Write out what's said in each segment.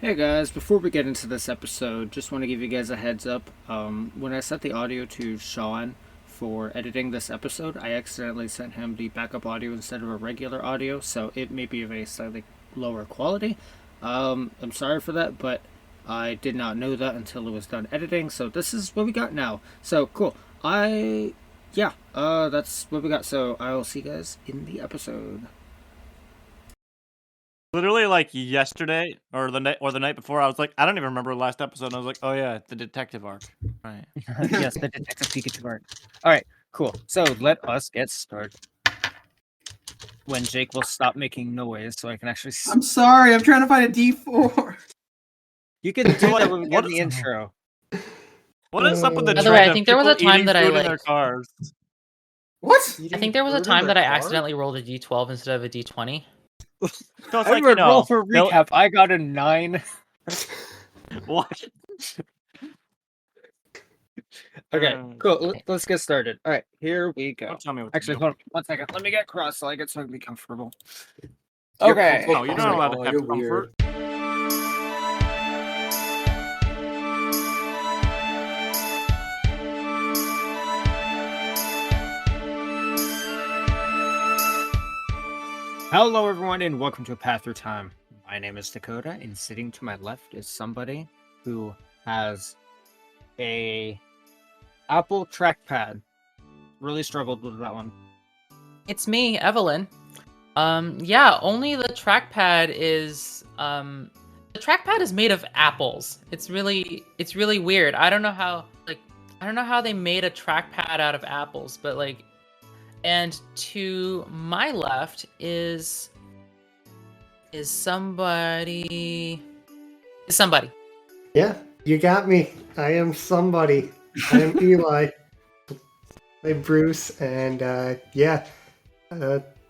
Hey guys, before we get into this episode, just want to give you guys a heads up. When I set the audio to Shawn for editing this episode, I accidentally sent him the backup audio instead of a regular audio, so it may be of a slightly lower quality. I'm sorry for that, but I did not know that until it was done editing, so this is what we got now. So, cool. That's what we got, so I'll see you guys in the episode. Literally, like yesterday or the night before, I was like, I don't even remember the last episode. And I was like, oh yeah, the detective arc. Right. Yes, the Detective Pikachu arc. Alright, cool. So let us get started. When Jake will stop making noise so I can actually I'm sorry, I'm trying to find a D4. You can do So, like, that when we what get the is- intro. What is up with the By the trend way, I of think there was a people time eating that I, food in like- their cars? What? I think there was a time that I accidentally rolled a d12 instead of a d20. So it's I like, would roll for they'll- recap. I got a 9. What? Okay, cool. Let's get started. Alright, here we go. Don't tell me what to Actually, do. hold on 1 second. Let me get cross so I get something to be comfortable. You're Okay. No, you're not allowed to Oh, have you're comfort. weird. Hello, everyone, and welcome to A Path Through Time. My name is Dakota, and sitting to my left is somebody who has a Apple trackpad. Really struggled with that one. It's me, Evelyn. Yeah, only the trackpad is made of apples. It's really weird. I don't know how they made a trackpad out of apples, but like, and to my left is somebody. Yeah, you got me. I am somebody. I am Eli. I'm Bruce, and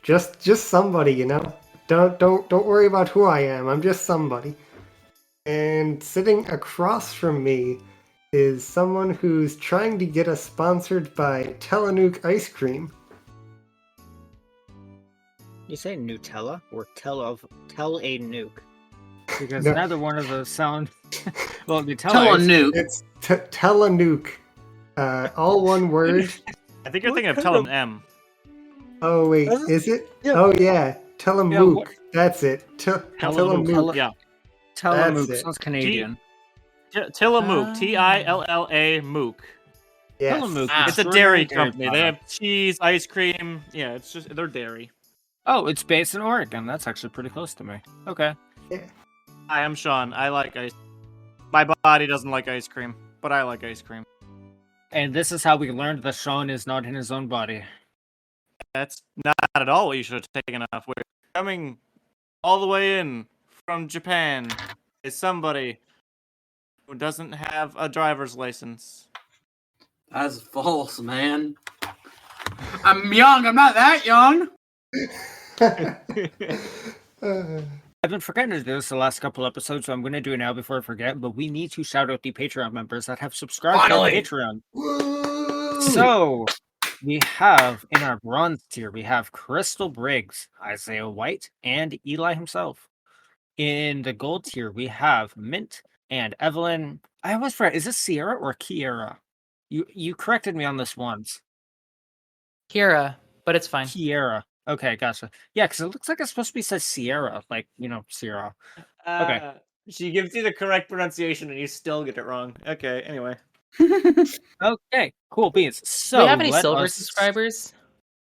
just somebody, you know. Don't worry about who I am. I'm just somebody. And sitting across from me is someone who's trying to get us sponsored by Telenuke ice cream. You say Nutella or tell a nuke? Because No. neither one of those sound. Well, Nutella. Tell a is- nuke. It's Telenuke. All one word. I think you're thinking of Tell 'em M. Oh wait, That's- is it? yeah. Oh yeah, Telemook. That's it. Telemook. Tele- Yeah. Telemook That's it. sounds Canadian. Tillamook. Tilla Mook. Yes. Tillamook. Ah. It's a dairy Extraordinary company. They product. have cheese, ice cream. Yeah, it's just they're dairy. Oh, it's based in Oregon. That's actually pretty close to me. Okay. Hi, I'm Shawn. I like ice. My body doesn't like ice cream, but I like ice cream. And this is how we learned that Shawn is not in his own body. That's not at all what you should have taken off. We're coming all the way in from Japan is somebody who doesn't have a driver's license. That's false, man. I'm young. I'm not that young. I've been forgetting to do this the last couple episodes, so I'm going to do it now before I forget. But we need to shout out the Patreon members that have subscribed Finally! to our Patreon. Woo! So we have in our bronze tier, we have Crystal Briggs, Isaiah White, and Eli himself. In the gold tier, we have Mint and Evelyn. I always forget, is this Sierra or Kiera? You corrected me on this once. Kira, but it's fine. Kiera. Okay, gotcha. Yeah, because it looks like it's supposed to be said Sierra, like, Sierra. Okay. She gives you the correct pronunciation and you still get it wrong. Okay, anyway. Okay, cool beans. So Do we have any let silver us- subscribers?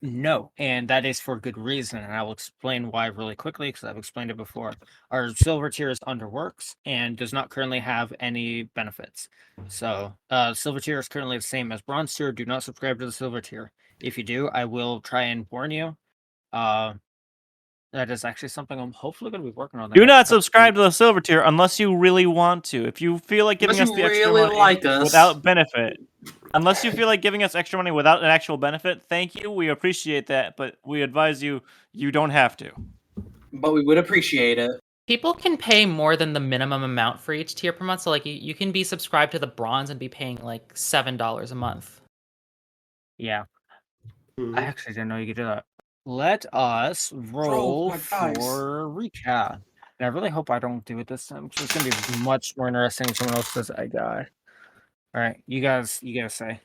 No, and that is for good reason, and I will explain why really quickly because I've explained it before. Our silver tier is underworks and does not currently have any benefits. So, silver tier is currently the same as bronze tier. Do not subscribe to the silver tier. If you do, I will try and warn you. That is actually something I'm hopefully going to be working on. Do not subscribe to the silver tier unless you really want to. If you feel like giving Unless us you the extra really money like us. without benefit, unless you feel like giving us extra money without an actual benefit, thank you. We appreciate that, but we advise you don't have to. But we would appreciate it. People can pay more than the minimum amount for each tier per month. So like you can be subscribed to the bronze and be paying like $7 a month. Yeah, Mhm. I actually didn't know you could do that. Let us roll my dice. for recap. And I really hope I don't do it this time, because it's gonna be much more interesting if someone else says I die. All right, you guys say.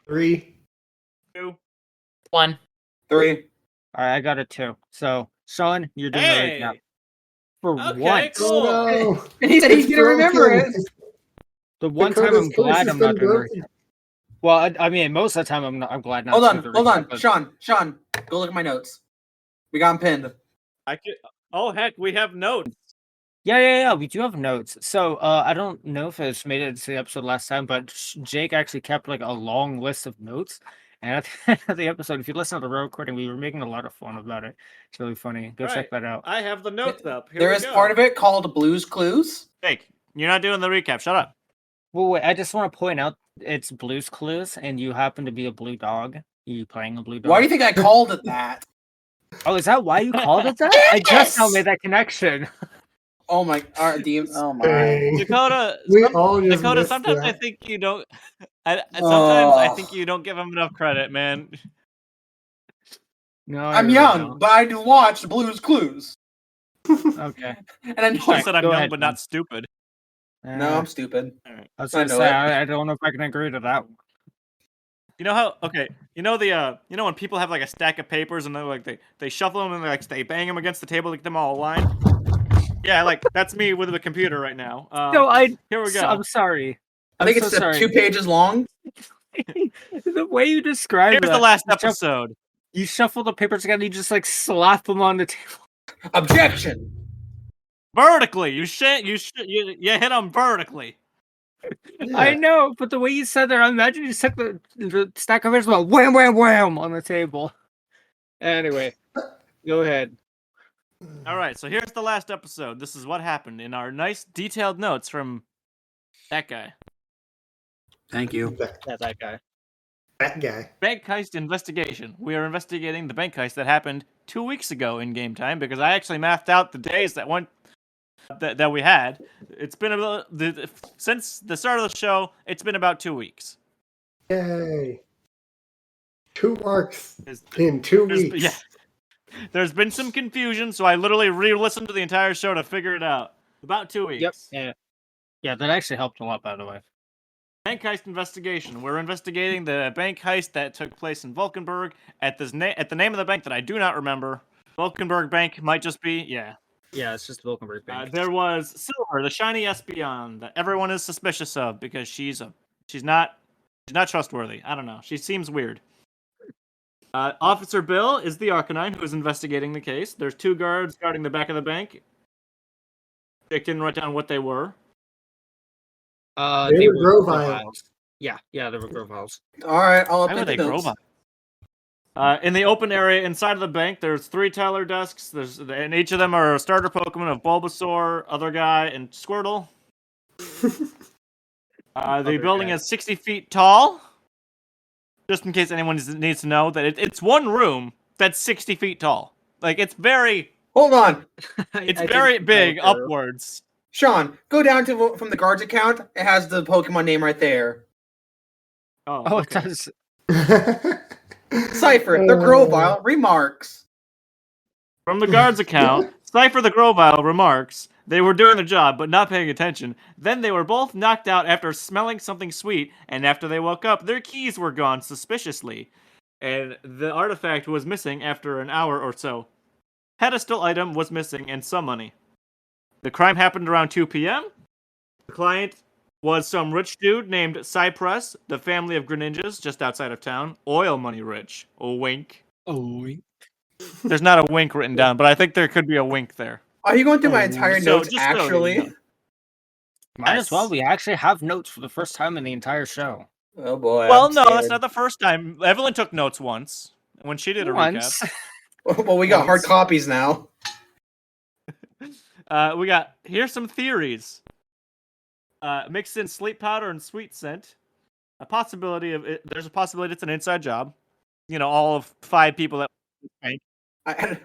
3. 2. 1. 3. All right, I got it 2. So, Shawn, you're doing the recap. Hey. For Okay, once. cool. Oh no! And he said he's It's gonna remember broken. it. The one time Dakota's I'm glad curse I'm has not been doing the broken. recap. Well, I mean, most of the time I'm glad not Hold to on, do the hold recap. on. But... Sean, go look at my notes. We got him pinned. I could. Oh heck, we have notes. Yeah. We do have notes. So I don't know if it's made it to the episode last time, but Jake actually kept like a long list of notes. And at the end of the episode, if you listen to the recording, we were making a lot of fun about it. It's really funny. Go check that out. I have the notes up. Here There we is go. part of it called Blue's Clues. Jake, you're not doing the recap. Shut up. Well, wait, I just want to point out it's Blue's Clues, and you happen to be a blue dog. You playing a blue dog? Why do you think I called it that? Oh, is that why you called it that? I just now made that connection. Oh my! Oh my! Dang. Dakota, We all just Dakota. missed Sometimes I that. think you don't. Sometimes I Oh. think you don't give him enough credit, man. No, I I'm really young, don't. but I watched Blue's Clues, Okay. and I know. I said I'm Go young ahead, but man. not stupid. No, I'm stupid. All right. I was I gonna know say it. I don't know if I can agree to that one. You know how? Okay. You know the you know when people have like a stack of papers and they're like they shuffle them and they bang them against the table to get them all aligned. Yeah, like that's me with the computer right now. No, Here we go. I'm sorry. I think I'm it's so sorry. 2 pages long. The way you describe Here's that, the last you episode. You shuffle the papers together, you just like slap them on the table. Objection. Vertically, you hit them vertically. I know, but the way you said that, I imagine you stuck the stack of papers, well, wham, wham, wham on the table. Anyway, go ahead. All right, so here's the last episode. This is what happened in our nice detailed notes from that guy. Thank you. Yeah, that guy. That guy. Bank heist investigation. We are investigating the bank heist that happened 2 weeks ago in game time because I actually mathed out the days that we had. It's been since the start of the show. It's been about 2 weeks. Yay. 2 arcs in 2 weeks. Yeah. There's been some confusion, so I literally re-listened to the entire show to figure it out. About 2 weeks. Yep. Yeah, that actually helped a lot, by the way. Bank heist investigation. We're investigating the bank heist that took place in Valkenburg at the name of the bank that I do not remember. Valkenburg Bank might just be, yeah. Yeah, it's just Valkenburg Bank. There was Silver, the shiny Espeon that everyone is suspicious of because she's not trustworthy. I don't know. She seems weird. Officer Bill is the Arcanine who is investigating the case. There's 2 guards guarding the back of the bank. Jake didn't write down what they were. They were Groviles. Yeah, they were Groviles. All right, I'll Why were update they the notes. Grovile? In the open area inside of the bank, there's 3 teller desks. And each of them are a starter Pokemon of Bulbasaur, Other Guy, and Squirtle. The building is 60 feet tall. Just in case anyone needs to know that it's one room that's 60 feet tall. Like it's very. Hold on, It's very big upwards. Sean. Go down to from the guards account. It has the Pokemon name right there. Oh, it does. Cypher, the Grovile remarks. From the guard's account, Cypher the Grovile remarks, they were doing their job, but not paying attention. Then they were both knocked out after smelling something sweet, and after they woke up, their keys were gone suspiciously. And the artifact was missing after an hour or so. Pedestal item was missing, and some money. The crime happened around 2 p.m. The client was some rich dude named Cypress, the family of Greninjas, just outside of town. Oil money rich. A wink. Oh, wink. There's not a wink written down, but I think there could be a wink there. Are you going through my entire So, notes? just so you Actually. know. Might as well. We actually have notes for the first time in the entire show. Oh boy. Well, I'm no, that's scared. not the first time. Evelyn took notes once when she did a Once. recap. Well, we got hard copies now. We got here's some theories. Mix in sleep powder and sweet scent. There's a possibility it's an inside job. You know, all of 5 people that. I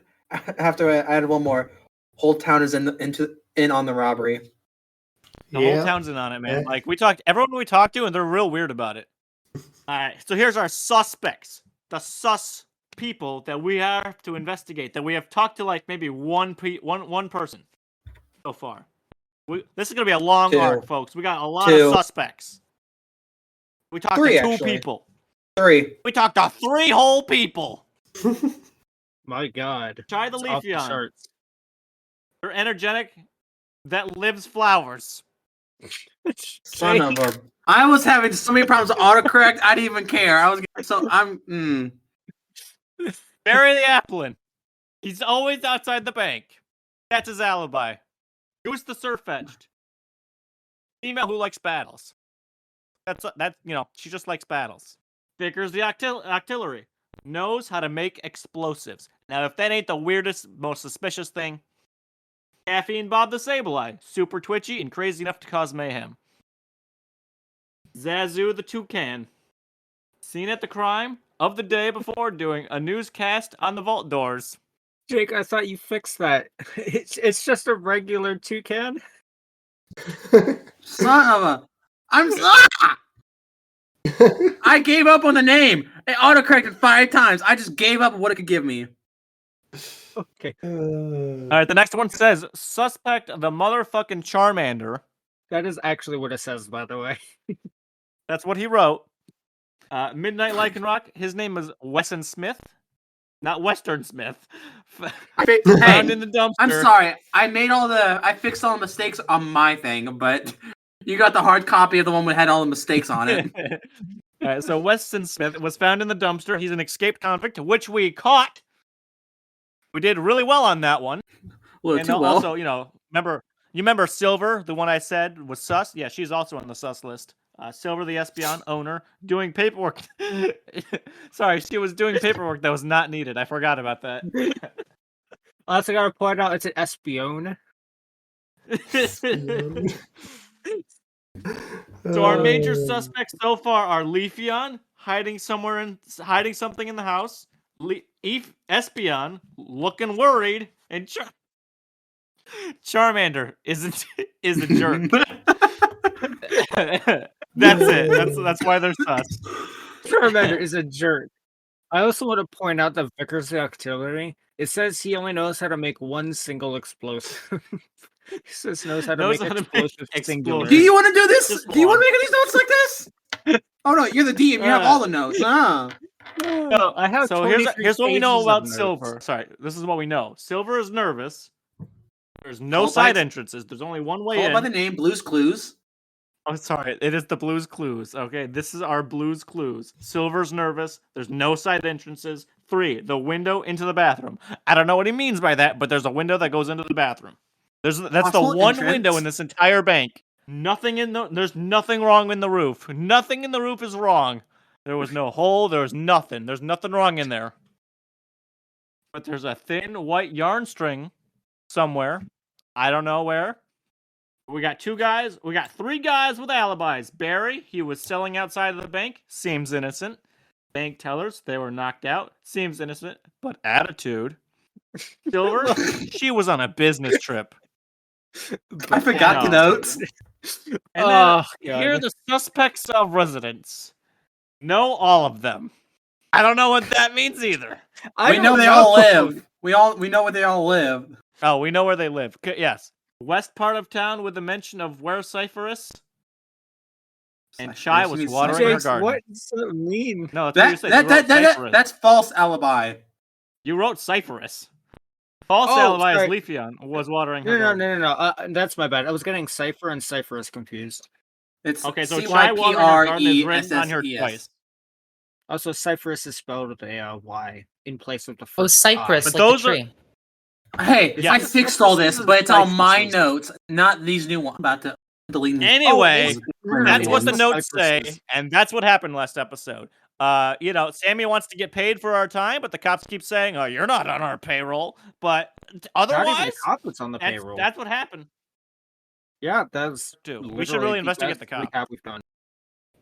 have to add one more. Whole town is in on the robbery. The whole town's in on it, man. Like everyone we talked to, and they're real weird about it. All right, so here's our suspects. The sus people that we have to investigate. That we have talked to, like maybe one person. so far. This is gonna be a long 2. arc, folks. We got a lot 2. of suspects. We talked 3, to 2 actually. people. 3. We talked to 3 whole people. My God. Try the It's off the Leafeon. charts. They're energetic. That lives flowers. Son of a. I was having so many problems with autocorrect. I didn't even care. Bury the Applin. He's always outside the bank. That's his alibi. Goose the Surfetched. Female who likes battles. That's she just likes battles. Vickers the Octillery. Knows how to make explosives. Now, if that ain't the weirdest, most suspicious thing, Caffeine Bob the Sableye. Super twitchy and crazy enough to cause mayhem. Zazu the Toucan. Seen at the crime of the day before doing a newscast on the vault doors. Jake, I thought you fixed that. It's just a regular toucan. Son of a. I gave up on the name. It autocorrected 5 times. I just gave up on what it could give me. Okay. All right, the next one says, suspect the motherfucking Charmander. That is actually what it says, by the way. That's what he wrote. Midnight Lycanroc, his name is Wesson Smith. Not Western Smith. Found in the dumpster. I'm sorry. I fixed all the mistakes on my thing, but you got the hard copy of the one that had all the mistakes on it. All right, so Weston Smith was found in the dumpster. He's an escaped convict, which we caught. We did really well on that one. And also, remember Silver, the one I said was sus? Yeah, she's also on the sus list. Silver, the Espeon owner, doing paperwork. Sorry, she was doing paperwork that was not needed. I forgot about that. I also gotta point out it's an Espeon. So our major suspects so far are Leafeon, hiding something in the house. Espeon, looking worried, and Charmander is a jerk. That's it. That's why they're sus. Charmander is a jerk. I also want to point out that Vickers the Octillery, it says he only knows how to make one single explosive. He says knows how to make explosive singular. Do you want to do this? Do you want to make these notes like this? Oh no, you're the DM. You have all the notes. No, I have. So here's what we know about Silver. Sorry, this is what we know. Silver is nervous. There's no side entrances. There's only one way in. By the name Blue's Clues. Oh, sorry. It is the Blue's Clues. Okay, this is our Blue's Clues. Silver's nervous. There's no side entrances. 3, the window into the bathroom. I don't know what he means by that, but there's a window that goes into the bathroom. That's the one window in this entire bank. There's nothing wrong in the roof. Nothing in the roof is wrong. There was no hole. There was nothing. There's nothing wrong in there. But there's a thin white yarn string somewhere. I don't know where. We got 2 guys. We got 3 guys with alibis. Barry, he was selling outside of the bank. Seems innocent. Bank tellers, they were knocked out. Seems innocent, but attitude. Silver, she was on a business trip. I forgot the notes. And then here are the suspects of residence. Know all of them. I don't know what that means either. We know they all live. We know where they all live. Oh, we know where they live. Yes. West part of town with the mention of where Cypher is. And Chai was watering her garden. What does that mean? No, that's what you said. That's false alibi. You wrote Cypherus. False alibi is Leafeon was watering her garden. No. That's my bad. I was getting Cypher and Cypherus confused. It's okay, so Chai watering her garden is written on here twice. Also, Cypherus is spelled with a Y in place of the first. Oh, Cypress, but like those the tree. Hey, I fixed all this, but it's on my notes, not these new ones. I'm about to delete them. Anyway, that's what the notes say, and that's what happened last episode. Sammy wants to get paid for our time, but the cops keep saying, "Oh, you're not on our payroll." But otherwise, not even the cop that's on the payroll. That's what happened. Yeah, that's too. We should really investigate the cop. We've done.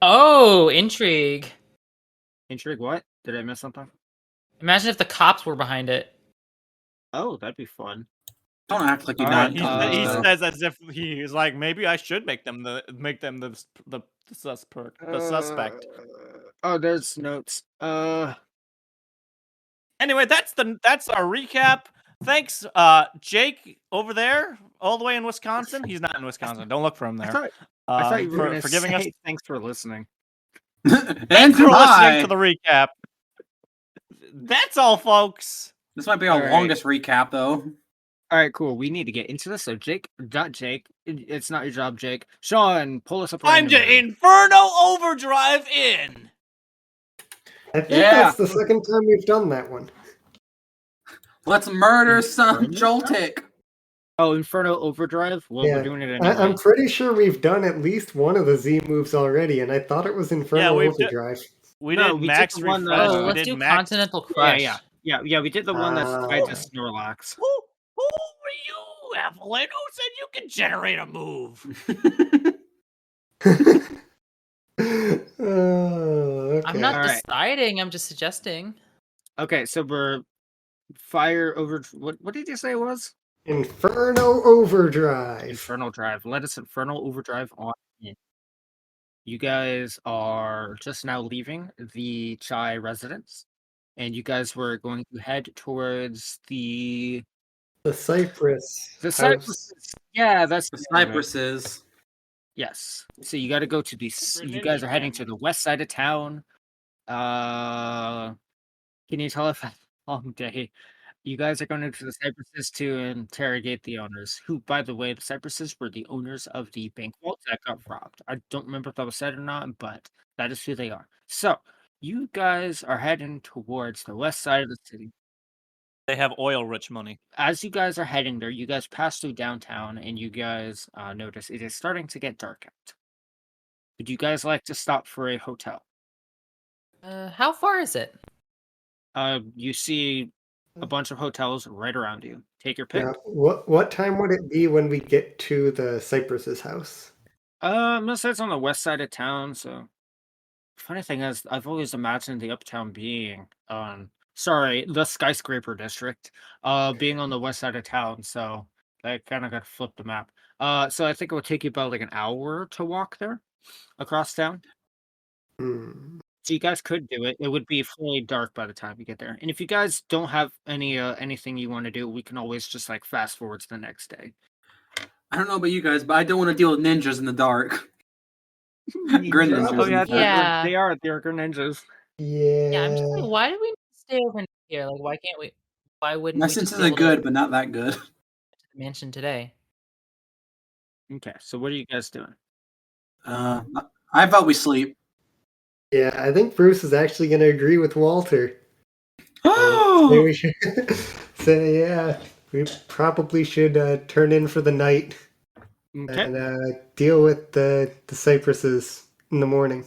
Oh, intrigue. Intrigue? What? Did I miss something? Imagine if the cops were behind it. Oh, that'd be fun. Don't act like you're not. not. He says as if he's like, maybe I should make them the suspect. Oh, there's notes. Anyway, that's our recap. Thanks, Jake over there, all the way in Wisconsin. He's not in Wisconsin. Don't look for him there. I thought you were going to for giving us. thanks for listening. And Thanks for listening goodbye. to the recap. That's all, folks. This might be our All right. longest recap, though. All right, cool. We need to get into this. So, Jake, it's not your job, Jake. Shawn, pull us up. Time to Inferno Overdrive in. I think Yeah. that's the second time we've done that one. Let's murder some Joltik. Oh, Inferno Overdrive? Well, Yeah. we're doing it anyway. I'm pretty sure we've done at least one of the Z moves already, and I thought it was Inferno we've Overdrive. We No, did we did Max the one that- Refresh. Oh, we let's did do Max. Continental Crush. Yeah, we did the one that's tied to Oh. Snorlax. Who are you, Evelyn? Who said you can generate a move? Oh, okay. I'm not All right. deciding. I'm just suggesting. Okay, so we're fire over. What did you say it was? Inferno Overdrive. Infernal Drive. Let us Infernal Overdrive on in. You guys are just now leaving the Chai residence, and you guys were going to head towards the Cypress. the house. Cypresses. Yeah, that's The the name of it. Cypresses. Yes. So you got to go to the. You guys are heading to the west side of town. Can you tell if a long day? You guys are going into the Cypresses to interrogate the owners, who, by the way, the Cypresses were the owners of the bank vault that got robbed. I don't remember if that was said or not, but that is who they are. So, you guys are heading towards the west side of the city. They have oil-rich money. As you guys are heading there, you guys pass through downtown, and you guys notice it is starting to get dark out. Would you guys like to stop for a hotel? How far is it? You see a bunch of hotels right around you. Take your pick. Now, what time would it be when we get to the Cypress's house? I'm gonna say it's on the west side of town. So, funny thing is, I've always imagined the uptown being on. Sorry, the skyscraper district, being on the west side of town. So I kind of got to flip the map. So I think it would take you about like an hour to walk there, across town. Hmm. So you guys could do it. It would be fully dark by the time you get there. And if you guys don't have anything you want to do, we can always just like fast forward to the next day. I don't know about you guys, but I don't want to deal with ninjas in the dark. Grin ninjas. Oh yeah, in fact. Yeah. they are. They're ninjas. Yeah. Yeah, I'm just like, why do we stay over here? Like, why can't we? Why wouldn't My we just senses be are able to good, but not that good. get to the mansion today? Okay, so what are you guys doing? I vote we sleep. Yeah, I think Bruce is actually going to agree with Walter. Maybe we should say, yeah, we probably should turn in for the night Okay. and deal with the Cypresses in the morning.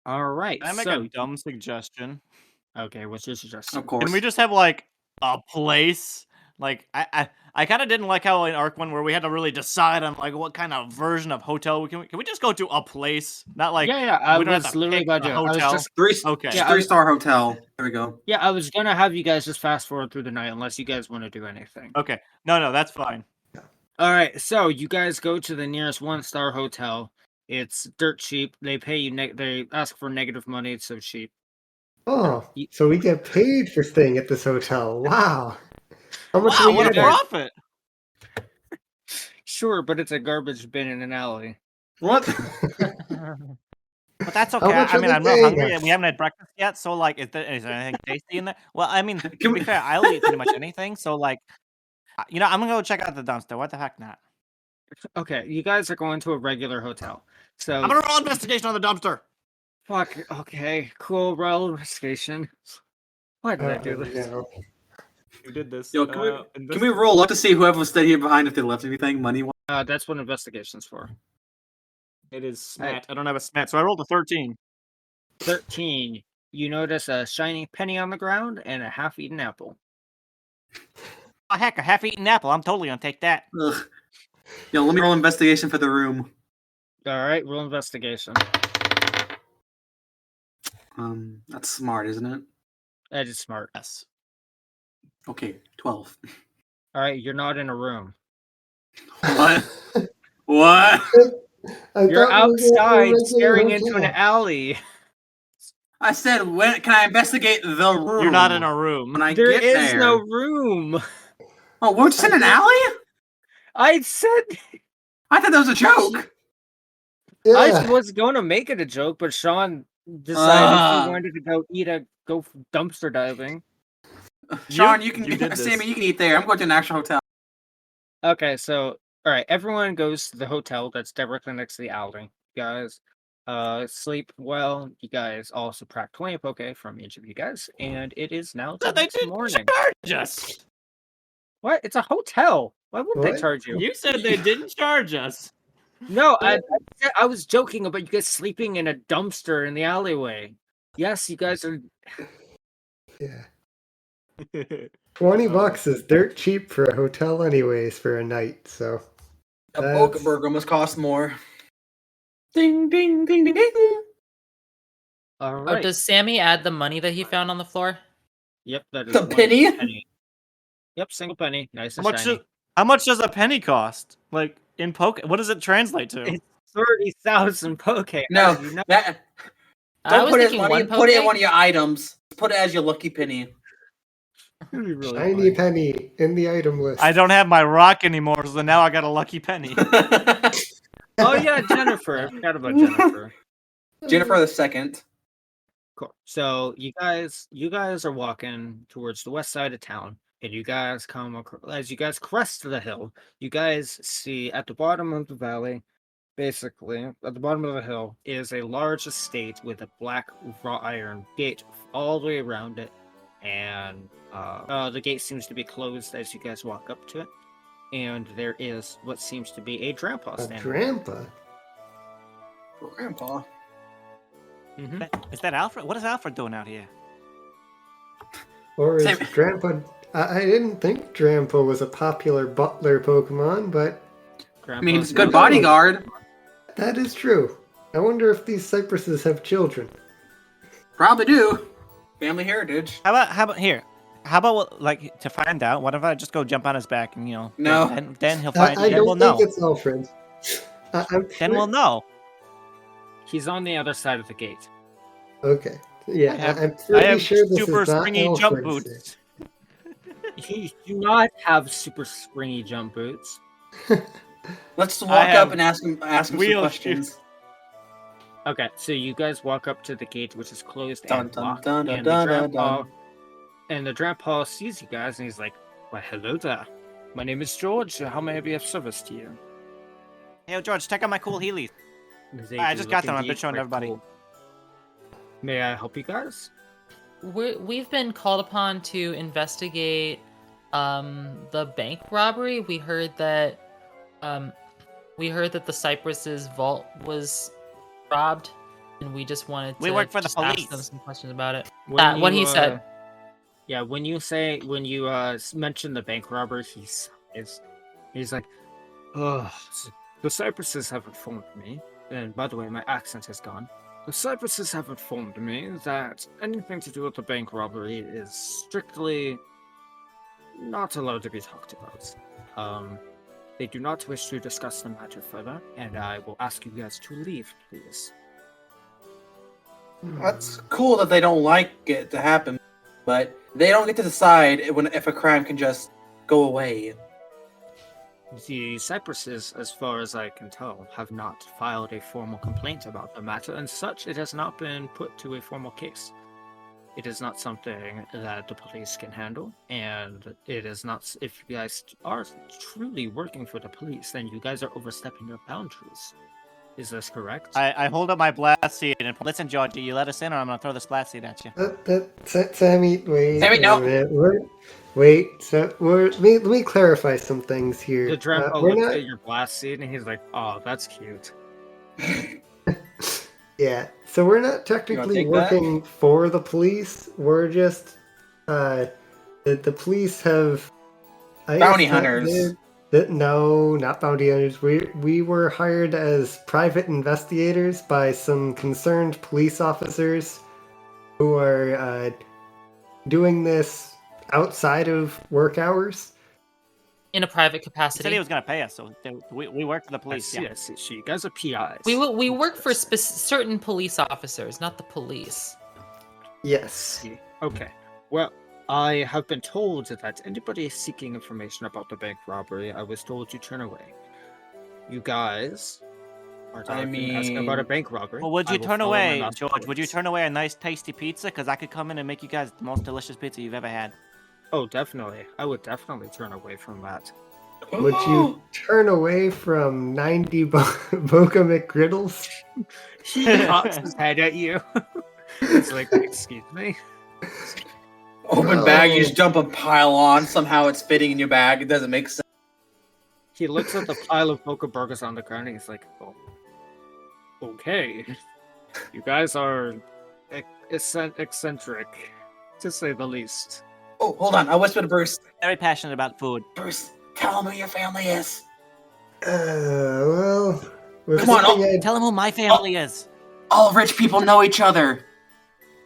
All right. Can I make so, a dumb suggestion? okay, what's your suggestion? Of course. Can we just have like a place? Like I kind of didn't like how in Arc 1 where we had to really decide on like what kind of version of hotel we can we just go to a place, not like yeah, I we don't have was to literally pick about a to. I was hotel. just Okay. Yeah, I was- 3-star hotel. There we go. yeah, I was gonna have you guys just fast forward through the night unless you guys want to do anything. Okay. No, that's fine. All right, so you guys go to the nearest 1-star hotel. It's dirt cheap. They pay you. They ask for negative money. It's so cheap. Oh, so we get paid for staying at this hotel. Wow. How much Wow, do we what a get? profit! Sure, but it's a garbage bin in an alley. What? But that's How okay. much I are mean, they I'm real paying hungry, us? and we haven't had breakfast yet. So, like, is there anything tasty in there? Well, I mean, to Can be we- fair, I'll eat pretty much anything. So, like, you know, I'm gonna go check out the dumpster. What the heck not? Okay, you guys are going to a regular hotel. So I'm gonna roll investigation on the dumpster. fuck. Okay, cool. Roll investigation. Why did I do this? No. You did this. Yo, can we roll up to see whoever stayed here behind if they left anything money? That's what investigation's for. It is smat. I don't have a smat, so I rolled a 13. 13. You notice a shiny penny on the ground and a half-eaten apple. Oh heck, a half-eaten apple. I'm totally gonna take that. Ugh. Yo, let me roll investigation for the room. All right, roll investigation. That's smart, isn't it? That is smart. Yes. Okay, 12. All right, you're not in a room. What? What? You're outside staring into an alley. I said, when can I investigate the room? You're not in a room. When I There get is there. no room. Oh, we're just in an alley? I said I thought that was a joke. I Yeah. was going to make it a joke, but Shawn decided Ah. he wanted to go dumpster diving. Shawn, you did can. this. Sammy, you can eat there. I'm going to an actual hotel. Okay, so all right, everyone goes to the hotel that's directly next to the alley. You guys, sleep well. You guys all subtract 20 poke from each of you guys, and it is now the So they next didn't morning. charge us. What? It's a hotel. Why wouldn't they What? charge you? You said they didn't charge us. No, I was joking about you guys sleeping in a dumpster in the alleyway. Yes, you guys are. Yeah. 20 Oh. bucks is dirt cheap for a hotel anyways for a night, so A That's- poke burger must cost more. Ding, ding, ding, ding, ding. All Oh, right. does Sammy add the money that he found on the floor? Yep, that is The one penny? penny. Yep, single penny. Nice How and much? shiny. How much does a penny cost? Like in poke? What does it translate to? It's 30,000 poke. No, as you know. that I don't was put it as thinking money. one Put it in poke. one of your items. Put it as your lucky penny. It'd be really shiny funny. penny in the item list. I don't have my rock anymore, so now I got a lucky penny. Oh yeah, Jennifer. I forgot about Jennifer. Jennifer the second. Cool. So you guys are walking towards the west side of town, and you guys as you guys crest the hill. You guys see at the bottom of the valley, basically at the bottom of the hill, is a large estate with a black wrought iron gate all the way around it, and the gate seems to be closed as you guys walk up to it. And there is what seems to be a grandpa A standing. grandpa? Grandpa. Mm-hmm. Is that Alfred? What is Alfred doing out here? Or is Same. grandpa... I didn't think grandpa was a popular butler Pokemon, but I mean, he's a good bodyguard. that is true. I wonder if these cypresses have children. Probably do. Family heritage. How about here? How about like to find out? What if I just go jump on his back and No. Then he'll find. I Then we'll don't think know. it's Alfred. Then we'll know. He's on the other side of the gate. Okay. Yeah, I'm I pretty have sure this super is not springy jump Alfred's boots. You do not have super springy jump boots. Let's walk have up and ask him some wheel questions. Okay, so you guys walk up to the gate, which is closed Dun, and dun, locked, dun, and dun, the dun, grandpa, dun. and the grandpa sees you guys, and he's like, "Well, hello there. My name is George. How may I be of service to you?" Hey, George, check out my cool Heelys. They I do just got look them. I've been indeed showing quite everybody. cool. May I help you guys? We've been called upon to investigate the bank robbery. We heard that the Cypress's vault was robbed, and we just wanted to We work for the just ask police. them some questions about it. When What you, he said. Yeah, when you mention the bank robber, he's like, "Oh, the Cypresses have informed me." And by the way, my accent has gone. The Cypresses have informed me that anything to do with the bank robbery is strictly not allowed to be talked about. They do not wish to discuss the matter further, and I will ask you guys to leave, please. That's cool that they don't like it to happen, but they don't get to decide if a crime can just go away. The Cypresses, as far as I can tell, have not filed a formal complaint about the matter, and such it has not been put to a formal case. It is not something that the police can handle, and it is not. If you guys are truly working for the police, then you guys are overstepping your boundaries. Is this correct? I hold up my blast seed and listen, George. You let us in, or I'm gonna throw this blast seed at you. Sammy, wait. Sammy, no. A minute. Let me clarify some things here. The grandpa we're looks not. at your blast seed and he's like, "Oh, that's cute." Yeah, so we're not technically take that? working for the police. We're just the police have Bounty hunters. No, not bounty hunters. We were hired as private investigators by some concerned police officers who are doing this outside of work hours. In a private He said capacity. he was gonna pay us, so we work for the I police. see, Yeah. I see. So you guys are PIs. We work for certain police officers, not the police. Yes. Okay. Well, I have been told that anybody seeking information about the bank robbery, I was told to turn away. You guys are asking about a bank robbery. Well, would I you will turn follow my away, master's George? Would you orders. turn away a nice, tasty pizza? Because I could come in and make you guys the most delicious pizza you've ever had. Oh, definitely. I would definitely turn away from that. Would you turn away from 90 Boca McGriddles? He cocks his head at you. It's like, excuse me. Open bag, you just dump a pile on. Somehow it's fitting in your bag. It doesn't make sense. He looks at the pile of Boca burgers on the ground and he's like, oh, okay. You guys are eccentric, to say the least. Oh, hold on. I whispered to Bruce. Very passionate about food. Bruce, tell him who your family is. Well, with Come on, something Tell him who my family is. All rich people know each other.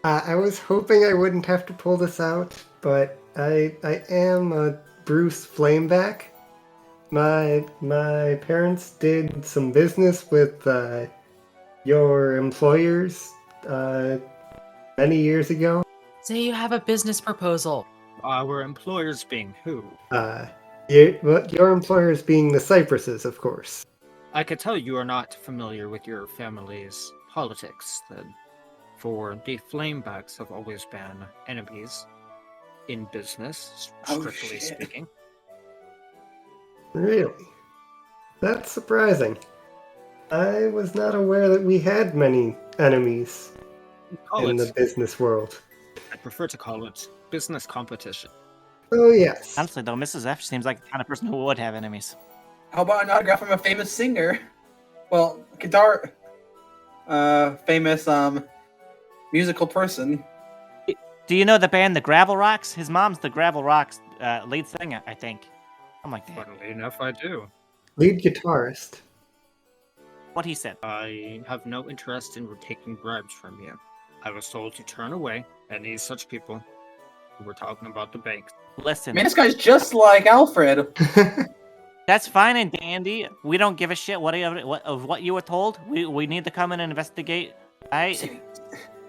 I was hoping I wouldn't have to pull this out, but I am Bruce Flameback. My parents did some business with your employers many years ago. Say you have a business proposal. Our employers being who? Your employers being the Cypresses, of course. I could tell you are not familiar with your family's politics, then. For the Flamebacks have always been enemies in business, strictly speaking. Really? That's surprising. I was not aware that we had many enemies in the business world. I prefer to call it business competition. Oh, yes. Honestly, though, Mrs. F seems like the kind of person who would have enemies. How about an autograph from a famous singer? Well, guitar... famous, musical person. Do you know the band The Gravel Rocks? His mom's the Gravel Rocks lead singer, I think. I'm like that. Funnily enough, I do. Lead guitarist. What he said. I have no interest in taking bribes from you. I was told to turn away any such people who were talking about the bank. Listen, Man, this guy's just like Alfred. that's fine and dandy. We don't give a shit of what you were told. We need to come in and investigate.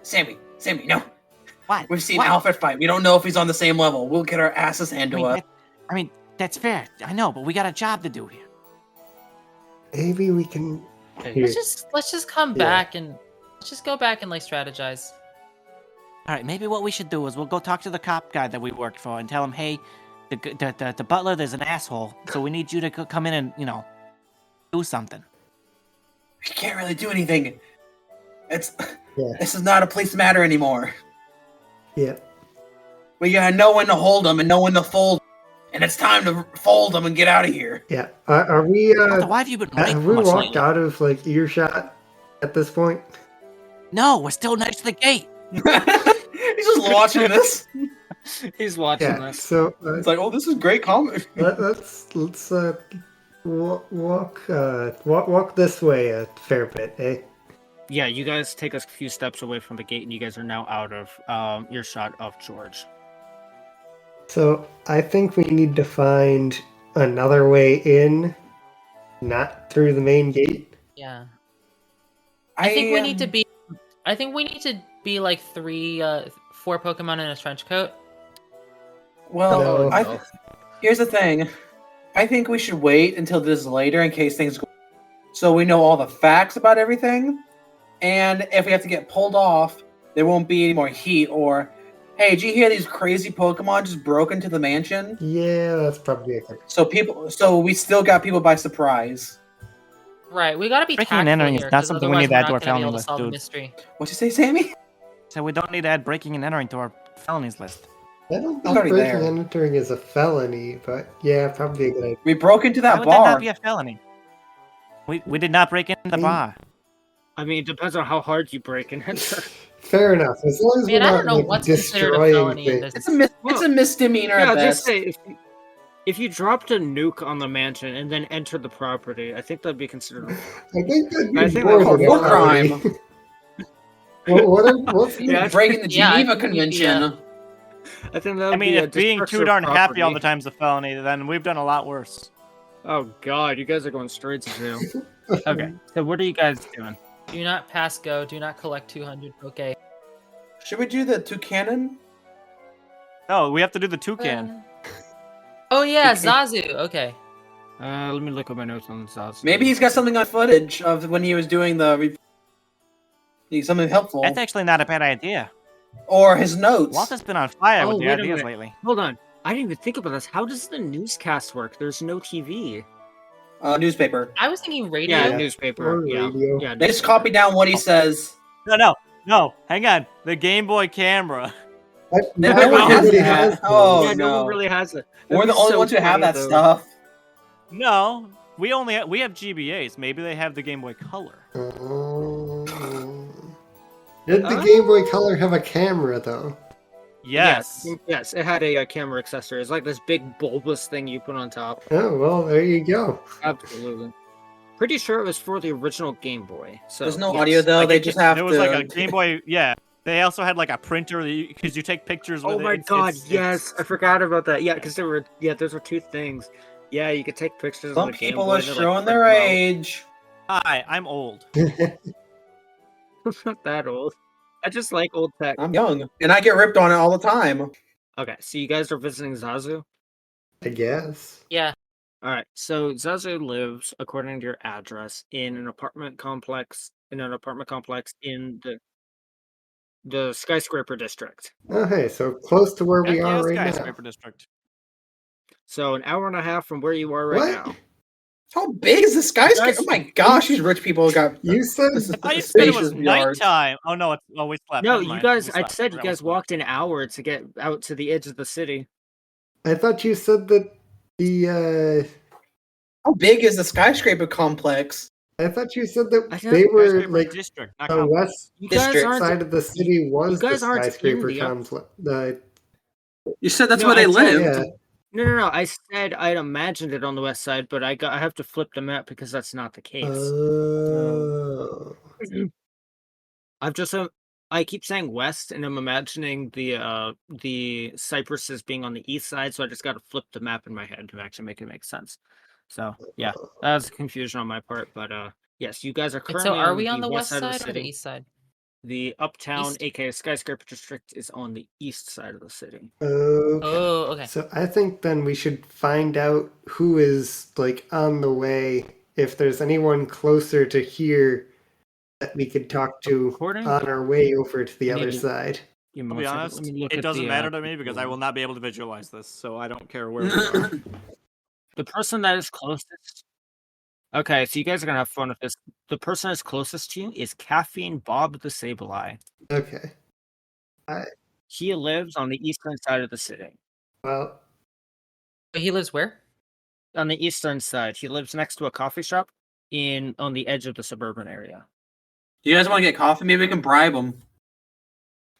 Sammy, no. What? We've seen What? Alfred fight. We don't know if he's on the same level. We'll get our asses handed to us. I mean, that's fair. I know, but we got a job to do here. Maybe we can... Hey, Let's just come back and let's just go back and like strategize. All right, maybe what we should do is we'll go talk to the cop guy that we worked for and tell him, hey, the butler, there's an asshole, so we need you to come in and, do something. We can't really do anything. This Yeah. is not a police matter anymore. Yeah. We got no one to hold them and no one to fold. And it's time to fold them and get out of here. Yeah. Are we... Why have you been late have so we much walked lately? out of, like, earshot at this point? No, we're still next to the gate. He's just watching this. He's watching Yeah, this. so... It's like, oh, this is great comedy. let's walk this way a fair bit, eh? Yeah, you guys take a few steps away from the gate and you guys are now out of earshot of George. So I think we need to find another way in, not through the main gate. Yeah. I think we need to be like 4 Pokemon in a trench coat. Well, No. here's the thing. I think we should wait until this is later in case things go... So we know all the facts about everything. And if we have to get pulled off, there won't be any more heat or... Hey, did you hear these crazy Pokemon just broke into the mansion? Yeah, that's probably a good. So we still got people by surprise. Right, we gotta be Breaking and tactful entering is here, not 'cause something we otherwise need to we're add to not our gonna be felony able to list, solve the dude. mystery. What'd you say, Sammy? So we don't need to add breaking and entering to our felonies list. I don't It's think already breaking there. and entering is a felony, but yeah, probably a good idea. We broke into Why that would that not bar. be a felony? We did not break into the bar. I mean, it depends on how hard you break and enter. Fair enough. As long as Man, we're I not don't know like, what's considered a destroying felony in things. this. It's a misdemeanor Yeah, at I'll best. just say, if you dropped a nuke on the mansion and then entered the property, I think that'd be considered. I think that'd I be think more that's than war a felony. crime. What's Yeah, Breaking the Yeah, I Geneva think we'd be, Convention. I think that. I mean, if being too darn happy all the time is a felony, then we've done a lot worse. Oh God, you guys are going straight to jail. Okay, so what are you guys doing? Do not pass go. Do not collect 200 Poke. Should we do the Toucanon? No, we have to do the toucan. Oh yeah, Okay. Zazu. Okay. Let me look at my notes on Zazu. Maybe he's got something on footage of when he was doing something helpful, That's actually not a bad idea. or his notes. Walt has been on fire Oh, with the wait a ideas minute. lately. Hold on. I didn't even think about this. How does the newscast work? There's no TV. Newspaper. I was thinking radio. Yeah, Yeah. newspaper. Or Yeah. radio. Yeah. They just newspaper. copy down what he says. No, hang on. The Game Boy camera. What? They Not never has everybody that. has those. Oh, yeah, no no. one really has it. We're That'd the be only so ones who have funny, that though. stuff. No, we have GBAs. Maybe they have the Game Boy Color. Oh. Did the Game Boy Color have a camera though? Yes. Yes, it had a camera accessory. It's like this big bulbous thing you put on top. Oh well, there you go. Absolutely. Pretty sure it was for the original Game Boy. So There's no yes. audio though. Like, They it just ca- have there to. was like a Game Boy. Yeah. They also had like a printer because you take pictures with Oh it. my It's- god, it's- yes, I forgot about that. Yeah, because those were two things. Yeah, you could take pictures. Some of the Game people Boy are and then, showing print their them out. age. Hi, I'm old. I'm not that old. I just like old tech. I'm young, and I get ripped on it all the time. Okay, so you guys are visiting Zazu. I guess. Yeah. All right, so Zazu lives, according to your address, in an apartment complex. In the skyscraper district. Oh hey, so close to where we Yeah, are right skyscraper now. district. So an hour and a half from where you are right What? now. How big is the skyscraper? guys- Oh my gosh, these rich people got. You said I thought you said it was spacious yards. nighttime. Oh no, we slept. No, Never you mind. guys. We I slept. said you Forgot we guys slept. walked an hour to get out to the edge of the city. I thought you said that the How big is the skyscraper complex? I thought you said that I thought they were Skyscraper like district, not the complex. west You guys District aren't. side of the city was the guys aren't in skyscraper the- complex. You said that's No, where they I said- lived. Yeah. No. I said I'd imagined it on the west side, but I have to flip the map because that's not the case. Oh. I've just I keep saying west, and I'm imagining the cypresses being on the east side, so I just got to flip the map in my head to actually make it make sense. So yeah, that was confusion on my part, but yes, you guys are Wait, currently. so are we on the west west side of side the or the city. east side? The uptown, East? aka skyscraper district, is on the east side of the city. Okay. Oh, okay. So I think then we should find out who is like on the way. If there's anyone closer to here that we could talk to According- on our way over to the other Maybe. side. Give me I'll one be second, honest, let me look it at doesn't the, matter to me because I will not be able to visualize this, so I don't care where we are. The person that is closest. Okay, so you guys are gonna have fun with this. The person that's closest to you is Caffeine Bob the Sableye. Okay. He lives on the eastern side of the city. Well, But he lives where? On the eastern side, he lives next to a coffee shop on the edge of the suburban area. You guys want to get coffee? Maybe we can bribe them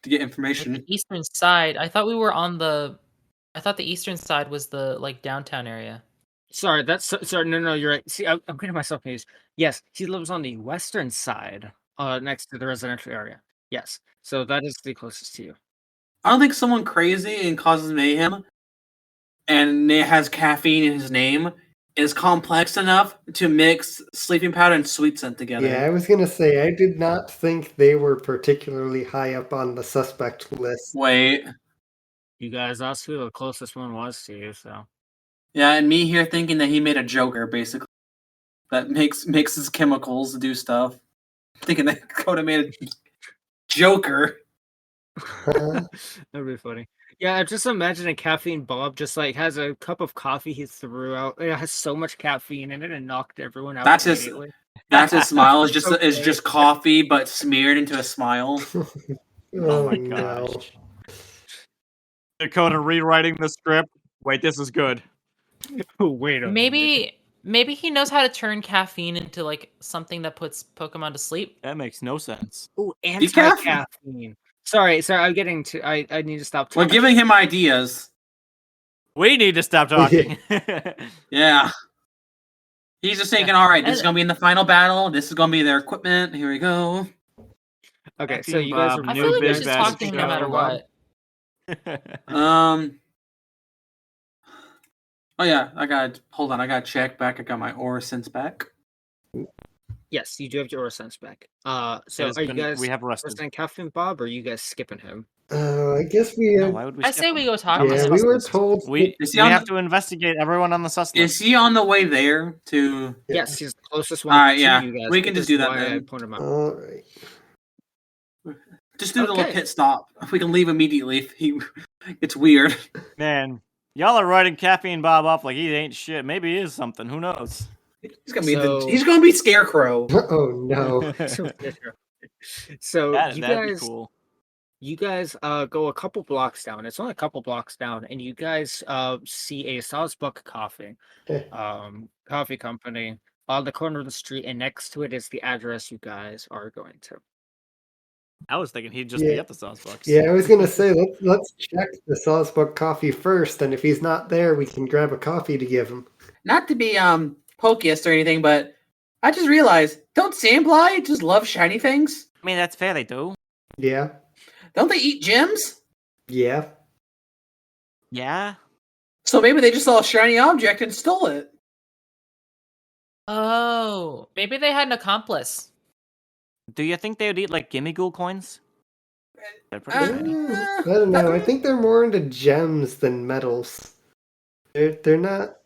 to get The information. eastern side. I thought we were on the. I thought the eastern side was the like downtown area. Sorry, sorry. No, you're right. See, I'm getting myself confused. Yes, he lives on the western side, next to the residential area. Yes, so that is the closest to you. I don't think someone crazy and causes mayhem, and it has caffeine in his name, is complex enough to mix sleeping powder and sweet scent together. yeah, I was gonna say I did not think they were particularly high up on the suspect list. Wait. You guys asked who the closest one was to you, so. Yeah, and me here thinking that he made a Joker, basically, that mixes chemicals to do stuff. Thinking that Dakota made a Joker. Huh? That'd be funny. Yeah, I'm just imagining Caffeine Bob just like has a cup of coffee he threw out. It has so much caffeine in it and knocked everyone out That's his- immediately. That's his smile. Is just Okay. is just coffee, but smeared into a smile. Oh my no. gosh. Dakota rewriting the script. Wait, this is good. Wait a minute. Maybe he knows how to turn caffeine into like something that puts Pokemon to sleep. That makes no sense. Ooh, Decaf? anti-caffeine. Sorry, I'm getting to. I need to stop We're talking. giving him ideas. We need to stop talking. Yeah. He's just thinking, all right, this is And- going to be in the final battle. This is going to be their equipment. Here we go. Okay, so Caffeine you guys Bob, are. I New feel like we big should bad talk to him no show. matter what. Oh yeah, I gotta check back. I got my aura sense back. Yes, you do have your aura sense back. So It has are you been- guys we have rested. listening Caffeine Bob, or are you guys skipping him? I guess we. No, why would we I skip say him? we go talk On to the Yeah, him. we sus were list. told. We Is he we on have the- to investigate everyone on the sus Is list. he on the way there to? Yes, he's the closest one Alright, to yeah. you guys. We can which just is do that why I then. point him out. All right. Just do the little Okay. pit stop. We can leave immediately if he. It's weird. Man, y'all are writing Caffeine Bob off like he ain't shit. Maybe he is something. Who knows? He's gonna be So- he's gonna be Scarecrow. Oh no. So That'd you be guys, cool. you guys go a couple blocks down. It's only a couple blocks down, and you guys see a Sawsbuck Coffee, coffee company on the corner of the street, and next to it is the address you guys are going to. I was thinking he'd just be Yeah. at the Saucebox. Yeah, I was gonna say let's check the Sawsbuck coffee first, and if he's not there, we can grab a coffee to give him. Not to be pokiest or anything, but I just realized, don't sandfly just love shiny things? I mean, that's fair, they do. Yeah. Don't they eat gems? Yeah. Yeah. So maybe they just saw a shiny object and stole it. Oh, maybe they had an accomplice. Do you think they would eat like gimme ghoul coins? They're pretty Uh, shiny. I don't know. I think they're more into gems than metals. They're not.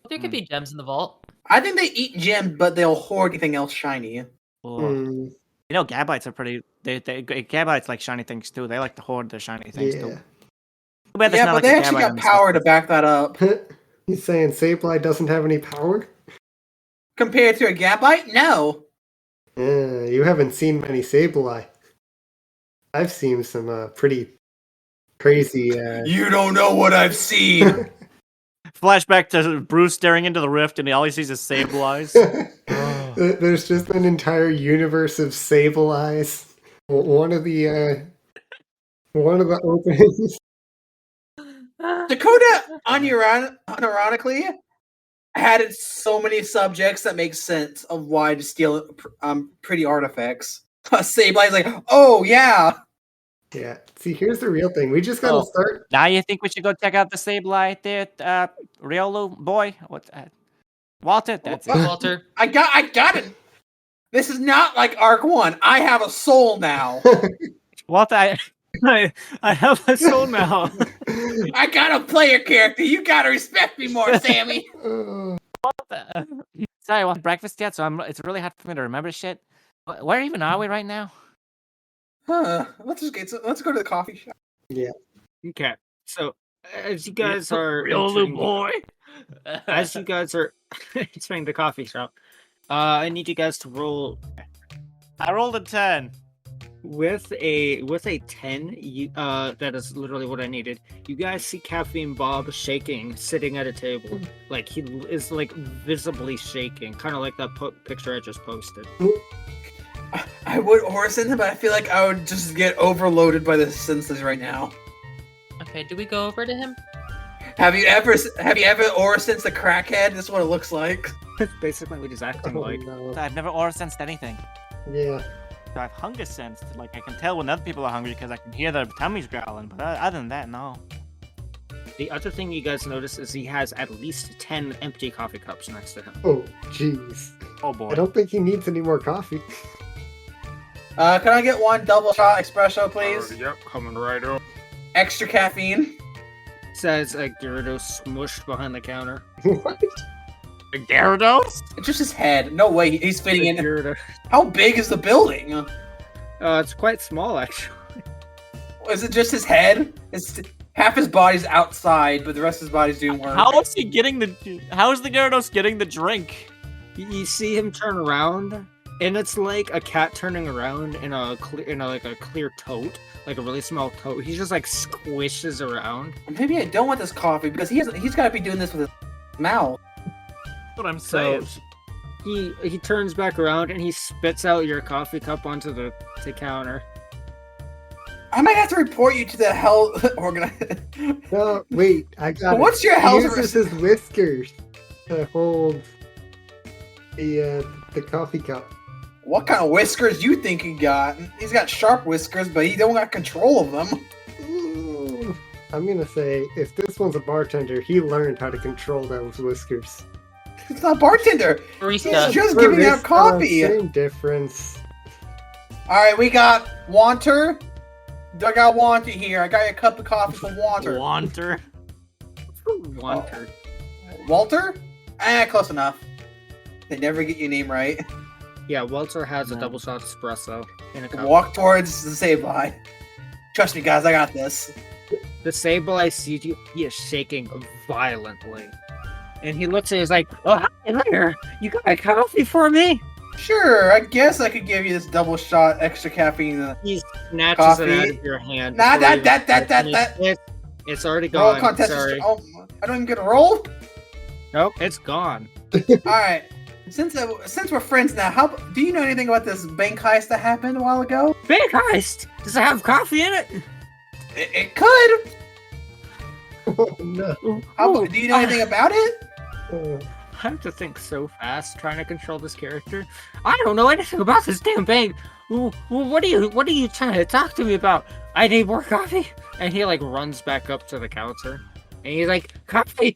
There could be gems in the vault. I think they eat gems, but they'll hoard anything else shiny. Ugh. Mm, You know, Gabites are pretty. Gabites like shiny things too. They like to hoard their shiny things too. yeah. Too bad there's Yeah, not, but like, they a actually Gabite got on the power stuff. to back that up. You saying Sableye doesn't have any power? Compared to a Gabite? No. You haven't seen many Sableye. I've seen some pretty crazy. You don't know what I've seen. Flashback to Bruce staring into the rift, and all he sees is sable eyes. There's just an entire universe of Sableyes. One of the openings. Dakota, unironically, had so many subjects that make sense of why to steal pretty artifacts. Sableye's like, oh yeah. Yeah. See, here's the real thing. We just gotta start. Now you think we should go check out the sable eye there, Riolu boy? What? Walter? That's it. Walter. I got it. This is not like Arc 1. I have a soul now. Walter, I have a soul now. I got a player character. You gotta respect me more, Sammy. Sorry, I want breakfast yet, so it's really hard for me to remember shit. Where even are we right now? Let's go to the coffee shop. Yeah. Okay, so as you guys are Riolu entering- boy. as you guys are entering the coffee shop, I need you guys to roll I rolled a 10. with a 10. That is literally what I needed. You guys see Caffeine Bob shaking, sitting at a table, like he is like visibly shaking, kind of like that picture I just posted. I would Orison him, but I feel like I would just get overloaded by the senses right now. Okay, do we go over to him? Have you ever Orison the crackhead? This is what it looks like. That's basically what he's acting Oh, like. no. I've never aura sensed anything. Yeah. So I've hunger sensed. Like, I can tell when other people are hungry because I can hear their tummies growling. But other than that, no. The other thing you guys notice is he has at least 10 empty coffee cups next to him. Oh, jeez. Oh boy. I don't think he needs any more coffee. Can I get one double shot espresso, please? Yep, coming right up. Extra caffeine. Says a Gyarados smushed behind the counter. What? A Gyarados? It's just his head. No way he's fitting in. Gyarados. How big is the building? It's quite small, actually. Is it just his head? It's half his body's outside, but the rest of his body's doing work. How is he getting the? How is the Gyarados getting the drink? You see him turn around, and it's like a cat turning around in a clear tote, like a really small tote. He just like squishes around. Maybe I don't want this coffee because he's got to be doing this with his mouth. That's what I'm So saying. he turns back around and he spits out your coffee cup onto the counter. I might have to report you to the health organization. No, wait. I got it. What's your He health? uses his whiskers to hold the coffee cup. What kind of whiskers you think he got? He's got sharp whiskers, but he don't got control of them. Ooh. I'm gonna say, if this one's a bartender, he learned how to control those whiskers. It's not bartender. Barista. He's just giving out coffee. Same difference. All right, we got Wanter, I got Wanter here. I got you a cup of coffee for Wanter. Wanter. Wanter. Walter? Close enough. They never get your name right. Yeah, Walter has a No. double shot espresso in a cup. Walk towards the Sableye. Trust me, guys, I got this. The Sableye sees you. He is shaking violently. And he looks at you, he's like, "Oh, hi there. You got a coffee for me?" Sure, I guess I could give you this double shot extra caffeine. He snatches Coffee. it out of your hand. Nah, before you that. even finish. It's already Roll gone. contest. Sorry. Oh, I don't even get a roll? Nope, it's gone. Alright. Since we're friends now, do you know anything about this bank heist that happened a while ago? Big heist. Does it have coffee in it? It could. Oh, no. Do you know anything about it? Oh, I have to think so fast trying to control this character. I don't know anything about this damn bank. What are you trying to talk to me about? I need more coffee. And he like runs back up to the counter. And he's like, coffee,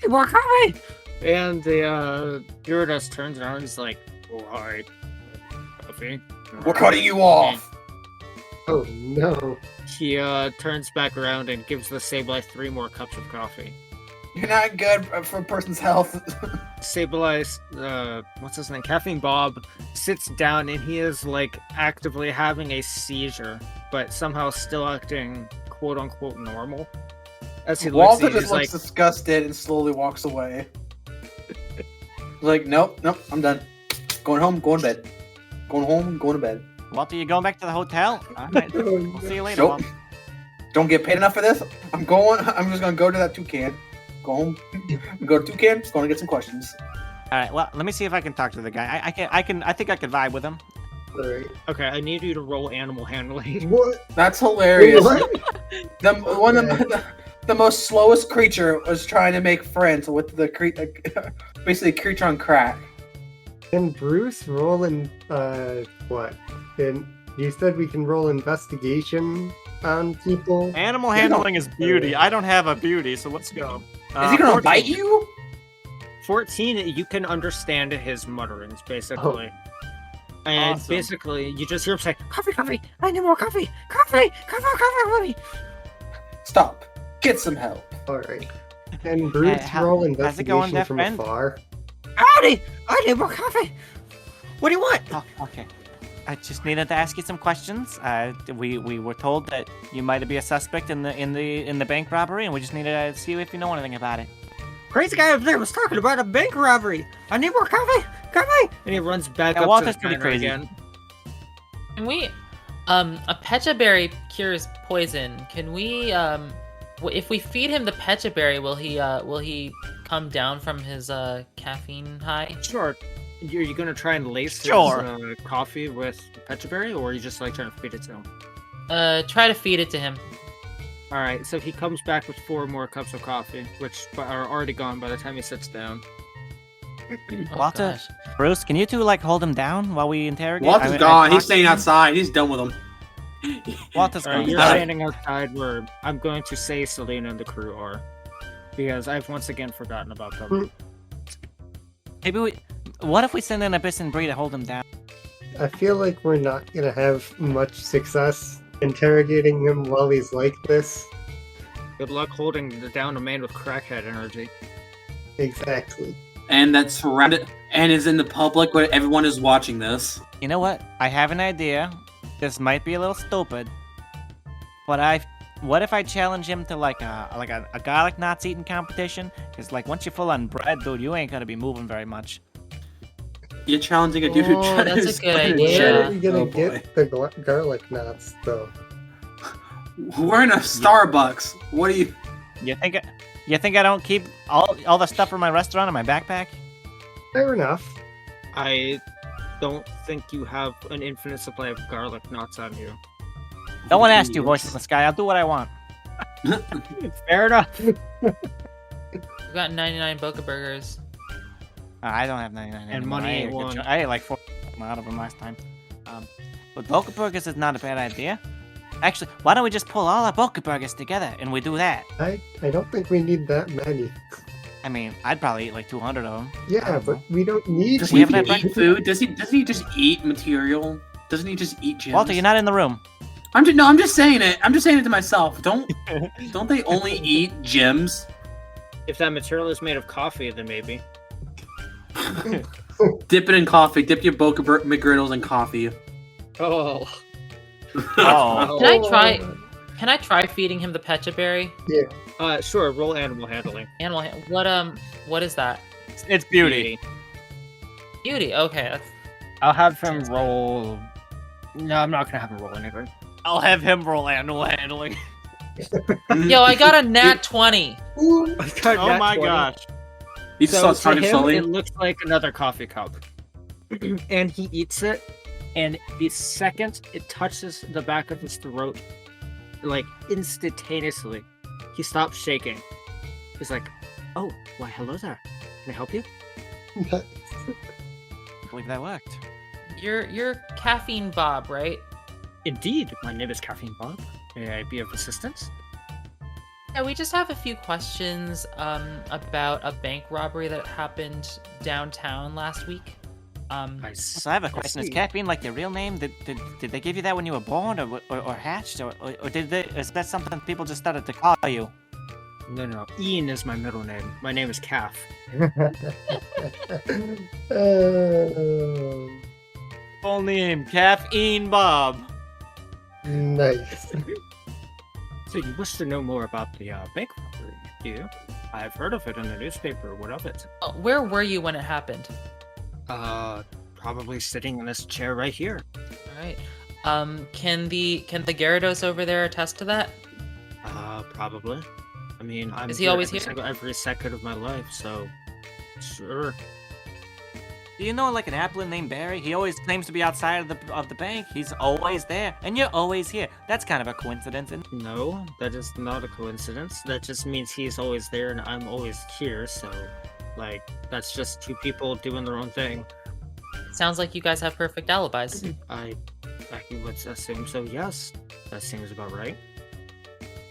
more coffee. And the stewardess turns around and is like, "Oh, hi. Coffee." We're cutting you off. oh no. He turns back around and gives the Sableye 3 more cups of coffee. You're not good for a person's health. Sableye, what's his name? Caffeine Bob sits down and he is like actively having a seizure, but somehow still acting quote unquote normal. As he looks, Walter he's just looks like, disgusted and slowly walks away. Like, nope, I'm done. Going home, going to bed. Going home, going to bed. Walter, you going back to the hotel? All right. Oh, We'll see you later, Nope. Walter. Don't get paid enough for this. I'm just gonna go to that toucan. Go home. Go to toucan. Just gonna get some questions. All right. Well, let me see if I can talk to the guy. I think I could vibe with him. Alright. okay, I need you to roll animal handling. What? That's hilarious. What? The most slowest creature was trying to make friends with the basically a creature on crack. Can Bruce roll in, what? And you said we can roll investigation on people? Animal handling is beauty. I don't have a beauty, so let's go. Is he gonna 14. bite you? 14, you can understand his mutterings, basically. And Awesome. basically, you just hear him say, coffee, I need more coffee, coffee. Stop. Get some help. Alright. Can Bruce How- roll how's it going, investigation deaf from friend? afar? Howdy, I need more coffee. What do you want? Oh, okay. I just needed to ask you some questions. We were told that you might be a suspect in the bank robbery, and we just needed to see if you know anything about it. Crazy guy over there was talking about a bank robbery. I need more coffee. And he runs back Yeah, up Walter's to the pretty counter crazy. again. Can we, a pecha berry cures poison. Can we, if we feed him the pecha berry, will he come down from his caffeine high? Sure. Are you gonna try and lace Sure. his coffee with pecha berry, or are you just like trying to feed it to him? Try to feed it to him. All right, so he comes back with 4 more cups of coffee, which are already gone by the time he sits down. Oh, Walter? gosh. Bruce, can you two like hold him down while we interrogate? Walter's I gone. He's talked- staying outside. He's done with him. Walter's All right, gone. you're All right. standing outside where I'm going to say Selena and the crew are, because I've once again forgotten about them. Maybe what if we send in Abyss and Bree to hold him down? I feel like we're not gonna have much success interrogating him while he's like this. Good luck holding down a man with crackhead energy. Exactly. And that's surrounded and is in the public where everyone is watching this. You know what? I have an idea. This might be a little stupid, but what if I challenge him to like a garlic knots eating competition? Because like once you're full on bread, dude, you ain't gonna be moving very much. You're challenging a dude who Oh, tried that's to a good spin idea. Where shit. are we gonna Oh, boy. get the garlic knots, though? We're in a Starbucks. What are you? You think I don't keep all the stuff from my restaurant in my backpack? Fair enough. I don't think you have an infinite supply of garlic knots on you. No one asked you, voice in the sky. I'll do what I want. Fair enough. We've got 99 Boca Burgers. I don't have 99 And anymore. money I ate ain't a good one. chunk- I ate like 4 out of them last time. But Boca Burgers is not a bad idea. Actually, why don't we just pull all our Boca Burgers together and we do that? I don't think we need that many. I mean, I'd probably eat like 200 of them. Yeah, but we don't need Does We he haven't had eat food? Doesn't he just eat material? Doesn't he just eat gems? Walter, you're not in the room. I'm just saying it. I'm just saying it to myself. Don't they only eat gems? If that material is made of coffee, then maybe. Dip it in coffee. Dip your Boca McGriddles in coffee. Oh. Oh. Can I try feeding him the Pecha berry? Sure. Roll animal handling. What is that? It's beauty. Beauty. Okay. I'll have him roll. No, I'm not gonna have him roll anything. I'll have him roll animal handling. Yo, I got a nat 20. Oh my gosh. You So saw to him, slowly. it looks like another coffee cup, and he eats it. And the second it touches the back of his throat, like instantaneously, he stops shaking. He's like, "Oh, why, hello there. Can I help you?" I believe that worked. You're Caffeine Bob, right? Indeed, my name is Caffeine Bob. May I be of assistance? Yeah, we just have a few questions about a bank robbery that happened downtown last week. So I have a question. Is Caffeine like your real name? Did they give you that when you were born, or hatched, or did they? Is that something people just started to call you? No. Ian is my middle name. My name is Calf. Full name, Caffeine Bob. Nice. So you wish to know more about the bank robbery, do you? I've heard of it in the newspaper. What of it? Where were you when it happened? Probably sitting in this chair right here. All right. Can the Gyarados over there attest to that? Probably. I mean, Is he always here? Every second of my life, so sure. Do you know like an Applin named Barry? He always claims to be outside of the bank. He's always there, and you're always here. That's kind of a coincidence. No, that is not a coincidence. That just means he's always there and I'm always here. So, like, that's just two people doing their own thing. Sounds like you guys have perfect alibis. I would assume so. Yes, that seems about right.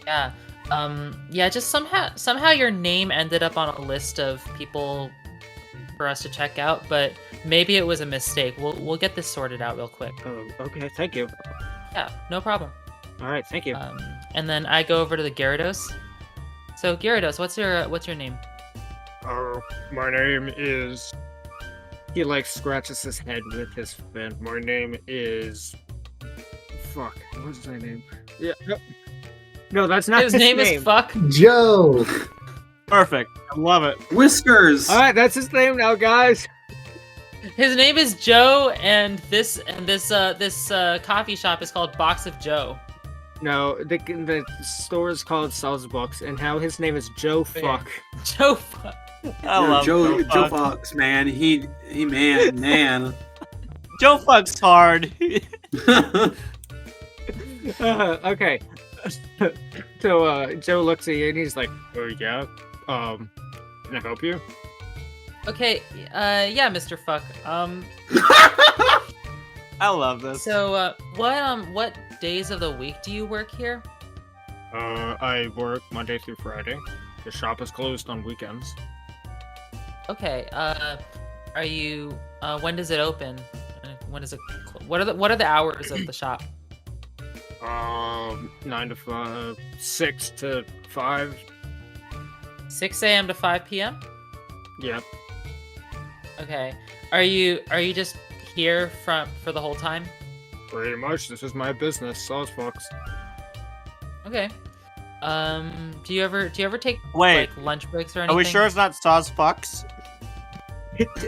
Yeah. Yeah. Just somehow your name ended up on a list of people for us to check out, but maybe it was a mistake. We'll get this sorted out real quick. Oh, okay. Thank you. Yeah, no problem. All right. Thank you. And then I go over to the Gyarados. So Gyarados, what's your name? My name is. He like scratches his head with his fin. My name is. Fuck. What's his name? Yeah. No, that's not His name is Fuck. Joe. Perfect. I love it. Whiskers. All right, that's his name now, guys. His name is Joe, and this coffee shop is called Box of Joe. No, the store is called Sal's Books, and now his name is Joe Fuck. Joe Fuck. I love Joe Fuck. Fox, man. He man. Joe Fuck's hard. Okay. So Joe looks at you and he's like, "Oh yeah, can I help you?" Okay, yeah, Mr. Fuck. I love this. So, what days of the week do you work here? I work Monday through Friday. The shop is closed on weekends. Okay, are you, when does it open? When is it, what are the hours of the shop? 9 to 5, 6 to 5. 6 a.m. to 5 p.m.? Yep. Okay. Are you just here for the whole time? Pretty much. This is my business, Sauce Fox. Okay. Do you ever take Wait. like lunch breaks or anything? Are we sure it's not Sauce Fox?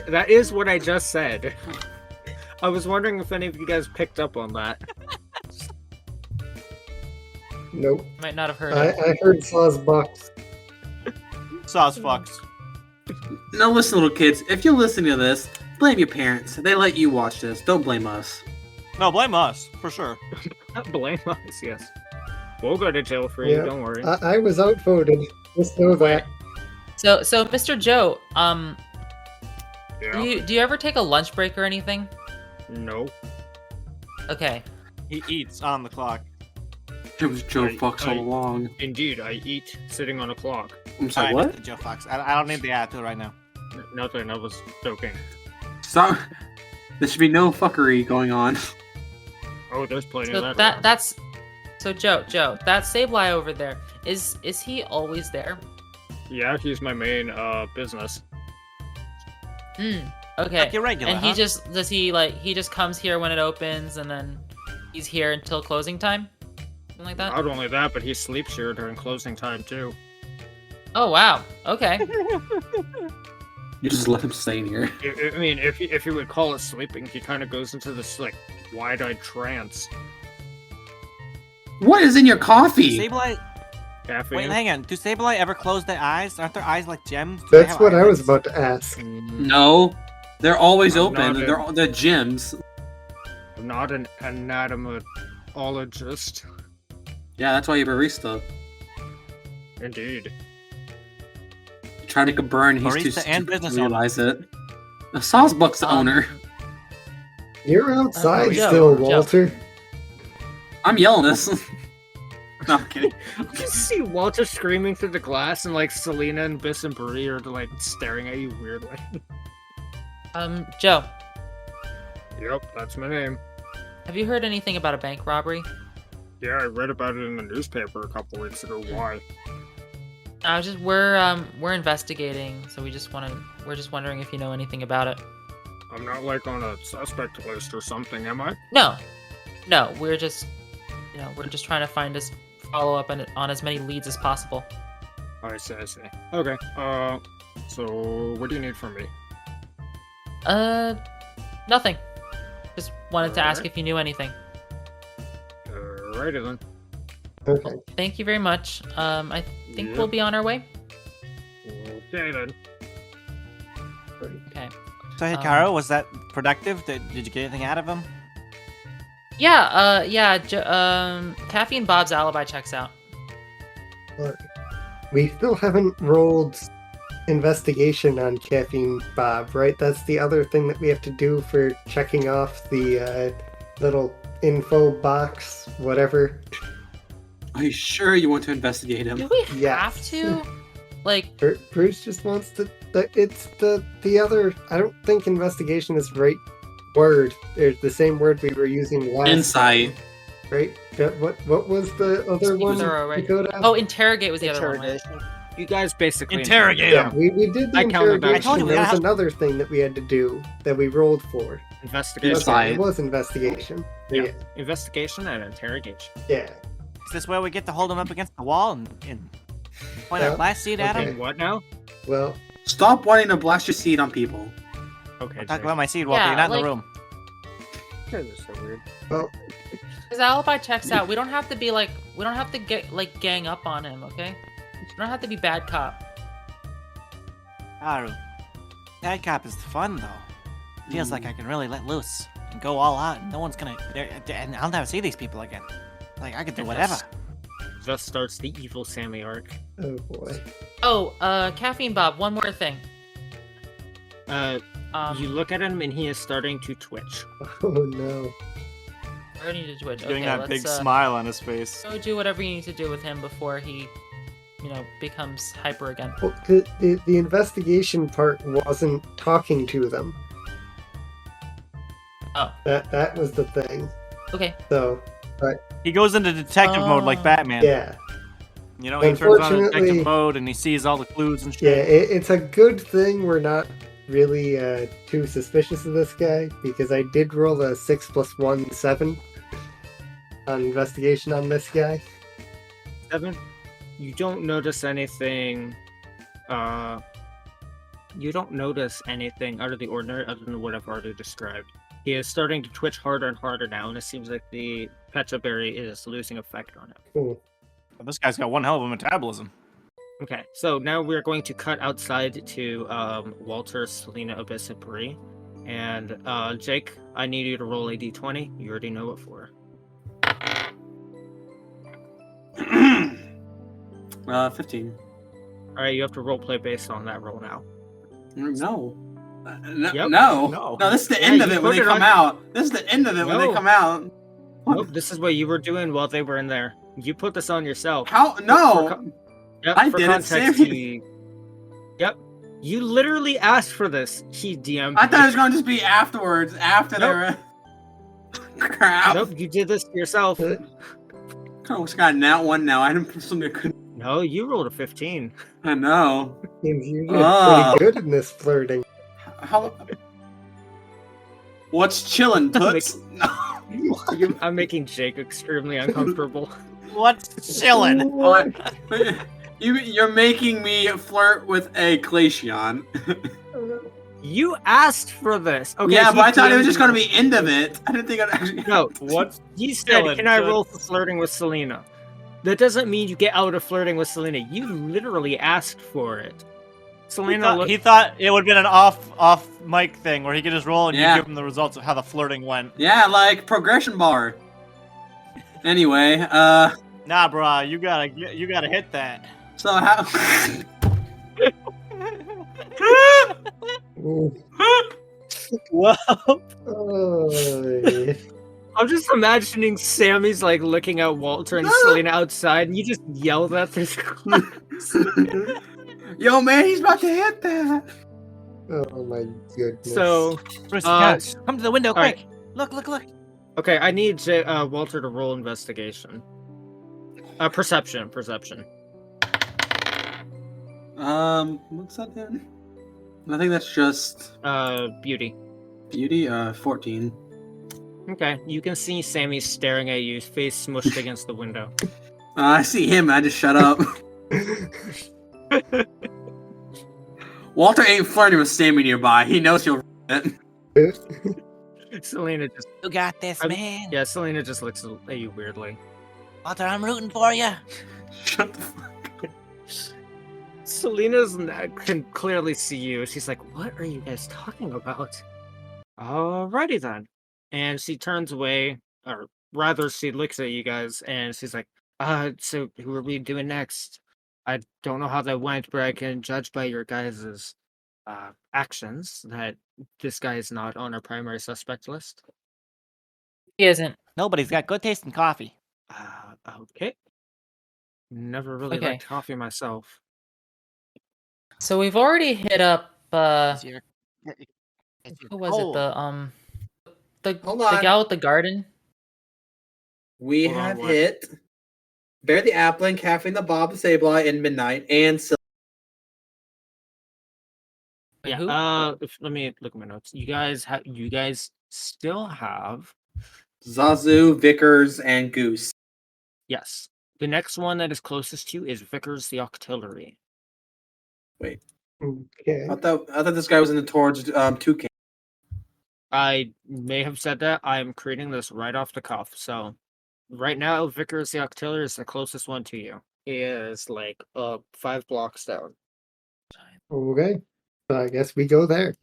That is what I just said. I was wondering if any of you guys picked up on that. Nope. Might not have heard I it. heard Saw's box. Sauce Fox. Now listen, little kids. If you're listening to this, blame your parents. They let you watch this. Don't blame us. No, blame us for sure. Blame us, yes. We'll go to jail for you, Yeah. don't worry. I was outvoted. Just know that. So Mr. Joe, Yeah. do you ever take a lunch break or anything? No. Okay. He eats on the clock. It was Joe Fox all I- along. Indeed, I eat sitting on a clock. I'm sorry, Alright, what? Mr. Joe Fox. I don't need the attitude right now. Nothing, I was joking. Stop. There should be no fuckery going on. Oh, there's plenty So of that. that's So Joe, that Sableye over there, is he always there? Yeah, he's my main business. Okay. Like your regular, And he just he just comes here when it opens and then he's here until closing time? Something like that? Not only that, but he sleeps here during closing time too. Oh wow. Okay. You just let him stay in here. I mean, if you would call it sleeping, he kind of goes into this like wide-eyed trance. What is in your coffee? Sableye. Caffeine. Wait, hang on. Do Sableye ever close their eyes? Aren't their eyes like gems? Do they That's have what I was eyelids? about to ask. No, they're always I'm open. not They're gyms. I'm not an anatomologist. Yeah, that's why you're a barista. Indeed. Trying to burn, he's too Barista and stupid business to realize it. A Saucebuck's owner. You're outside Joe, still, Joe. Walter. I'm yelling this. No, I'm kidding. You just see Walter screaming through the glass, and like Selena and Biss and Brie are like staring at you weirdly. Joe, Yep, that's my name. have you heard anything about a bank robbery? Yeah, I read about it in the newspaper a couple weeks ago. Why? We're investigating, so we're just wondering if you know anything about it. I'm not like on a suspect list or something, am I? No, we're just trying to follow up on as many leads as possible. I see. Okay. So what do you need from me? Nothing. Just wanted to ask Alright. if you knew anything. Alrighty then. Okay. Well, thank you very much. I think Yeah. we'll be on our way. Okay then. Okay. So Hikaru, was that productive? Did you get anything out of him? Yeah. Caffeine Bob's alibi checks out. Alright. We still haven't rolled investigation on Caffeine Bob, right? That's the other thing that we have to do for checking off the little info box, whatever. Are you sure you want to investigate him? Do we Yes. have to? Like, Bruce just wants to. It's the other. I don't think investigation is the right word. It's the same word we were using last. Insight. time, right? What was the other one? thorough, right? Dakota? oh, interrogate was the other one. Right? Interrogation. You guys basically Interrogate yeah, him. we did the I counted that. I interrogation. told you, There we was have- another thing that we had to do that we rolled for. Investigation. Insight. Okay, it was investigation. Yeah. Yeah. Investigation and interrogation. Yeah. Is this where we get to hold him up against the wall and point Yeah, our blast seed at okay. him? What now? Well, Stop wanting to blast your seed on people. Okay. Talk Jake. about my seed, Walter. Yeah, You're not in like- the room. This is so weird. well, His alibi checks out. We don't have to be like, we don't have to get like gang up on him, okay? We don't have to be bad cop. Hikaru, bad cop is fun though. Feels like I can really let loose and go all out. And no one's gonna, and I'll never see these people again. Like I could do whatever. Thus starts the evil Sammy arc. oh boy. Oh, Caffeine Bob, one more thing. You look at him and he is starting to twitch. Oh no. I need to twitch. Doing Okay, that big let's smile on his face. go do whatever you need to do with him before he, becomes hyper again. Well, the investigation part wasn't talking to them. Oh. That was the thing. Okay. So He goes into detective mode like Oh. Batman. yeah, You know, he turns on Unfortunately- detective mode and he sees all the clues and shit. yeah. It's a good thing we're not really too suspicious of this guy because I did roll a 6 + 1 7 on investigation on this guy. 7. You don't notice anything. You don't notice anything out of the ordinary other than what I've already described. He is starting to twitch harder and harder now, and it seems like the Pecha Berry is losing effect on him. Cool. This guy's got one hell of a metabolism. Okay, so now we're going to cut outside to Walter, Selena, Abyss, and Brie. And Jake, I need you to roll a d20. You already know what for. 15. Alright, you have to roleplay based on that roll now. No. Yep. No. No. No, this is the Yeah, end of you it when put they it come on- out. This is the end of it when they No. come out. Nope, this is what you were doing while they were in there. You put this on yourself. How? No. Yep, I for did it, context, Sammy. Yep. You literally asked for this. He DM'd I thought me. it was going to just be afterwards, after they Nope. were. Crap. Nope, you did this yourself. Oh, it's got that one now. I didn't something I couldn't. No, you rolled a 15. I know. Seems you did Ah. pretty good in this flirting. How? What's chillin', Toots? I'm making Jake extremely uncomfortable. What's chilling? You're making me flirt with a Glaceon. You asked for this. Okay, Yeah, he but I thought it was DM'd just gonna me. be end of it. I didn't think I'd actually. No, What's he said, chilling, "Can I Toots?" roll for flirting with Selena?" That doesn't mean you get out of flirting with Selena. You literally asked for it. Selena, He thought it would have been an off mic thing where he could just roll and Yeah. you give him the results of how the flirting went. Yeah, like progression bar. Anyway, Nah, brah, you gotta hit that. so how? Ooh. Well, Oy. I'm just imagining Sammy's like looking at Walter and Selena outside, and you just yelled at this. Yo, man, he's about to hit that. Oh my goodness. So, Come to the window, all right. quick! Look! okay, I need Walter to roll investigation. Perception. What's that then? I think that's just Beauty. beauty. 14. Okay, you can see Sammy staring at you, face smushed against the window. I see him. I just shut up. Walter ain't flirting with Sammy nearby. He knows he'll. Selena just, You got this, man. Yeah, Selena just looks at you weirdly. Walter, I'm rooting for you. Shut the fuck. Selena's can clearly see you. She's like, "What are you guys talking about?" Alrighty then. And she turns away, or rather, she looks at you guys, and she's like, so who are we doing next? I don't know how that went, but I can judge by your guys' actions that this guy is not on our primary suspect list. He isn't. Nobody's got good taste in coffee. Okay. Never really Okay. liked coffee myself. So we've already hit up. It's your Who was it? The Hold the on. gal with the garden. We Hold on, have what? hit Bear the Applin, Caffeine the Bob, Sableye, and Midnight, and Wait, Yeah. who? Let me look at my notes. You guys still have Zazu, Vickers, and Goose. yes. The next one that is closest to you is Vickers the Octillery. Okay. I thought this guy was in the towards Toucan. I may have said that. I am creating this right off the cuff. So right now, Vickers the Octillery is the closest one to you. He is like 5 blocks down. Okay. So I guess we go there.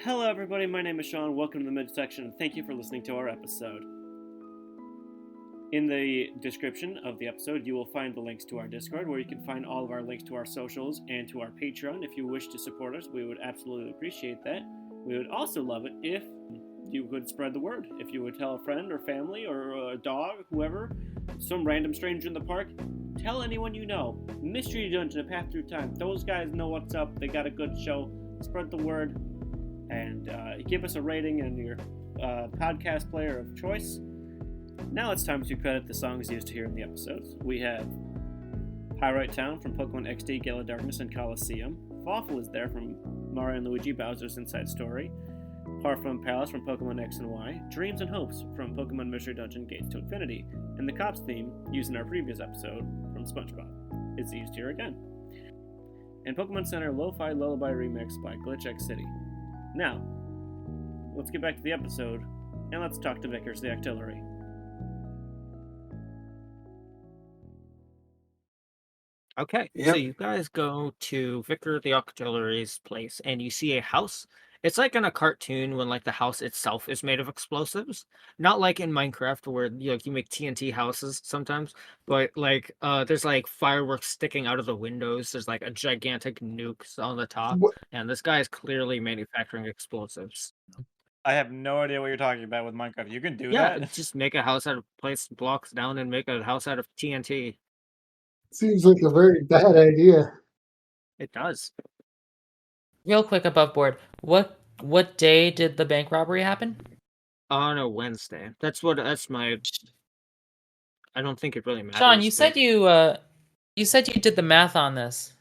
Hello, everybody. My name is Shawn. Welcome to the midsection. Thank you for listening to our episode. In the description of the episode, you will find the links to our Discord, where you can find all of our links to our socials and to our Patreon. If you wish to support us, we would absolutely appreciate that. We would also love it if you would spread the word. If you would tell a friend or family or a dog, whoever, some random stranger in the park, tell anyone you know. Mystery Dungeon, A Path Through Time. Those guys know what's up. They got a good show. Spread the word. And give us a rating in your podcast player of choice. Now it's time to credit the songs used here in the episodes. We have Pyrite Town from Pokemon XD, Gala Darkness, and Coliseum. Fawful is there from Mario and Luigi Bowser's Inside Story. Parfum Palace from Pokemon X and Y. Dreams and Hopes from Pokemon Mystery Dungeon Gates to Infinity. And the Cops theme, used in our previous episode, from SpongeBob, is used here again. And Pokemon Center Lo-Fi Lullaby Remix by Glitch X City. Now, let's get back to the episode, and let's talk to Vickers the Octillery. Okay, Yep. so you guys go to Vicar the Octillery's place, and you see a house. It's like in a cartoon when like the house itself is made of explosives, not like in Minecraft where you make TNT houses sometimes, but like there's like fireworks sticking out of the windows. There's like a gigantic nuke on the top, What? and this guy is clearly manufacturing explosives. I have no idea what you're talking about with Minecraft. You can do Yeah, that. just make a house out of place blocks down and make a house out of TNT. Seems like a very bad idea. It does. Real quick above board. What what day did the bank robbery happen? On a Wednesday. That's my. I don't think it really matters. Shawn, you but- said you said you did the math on this.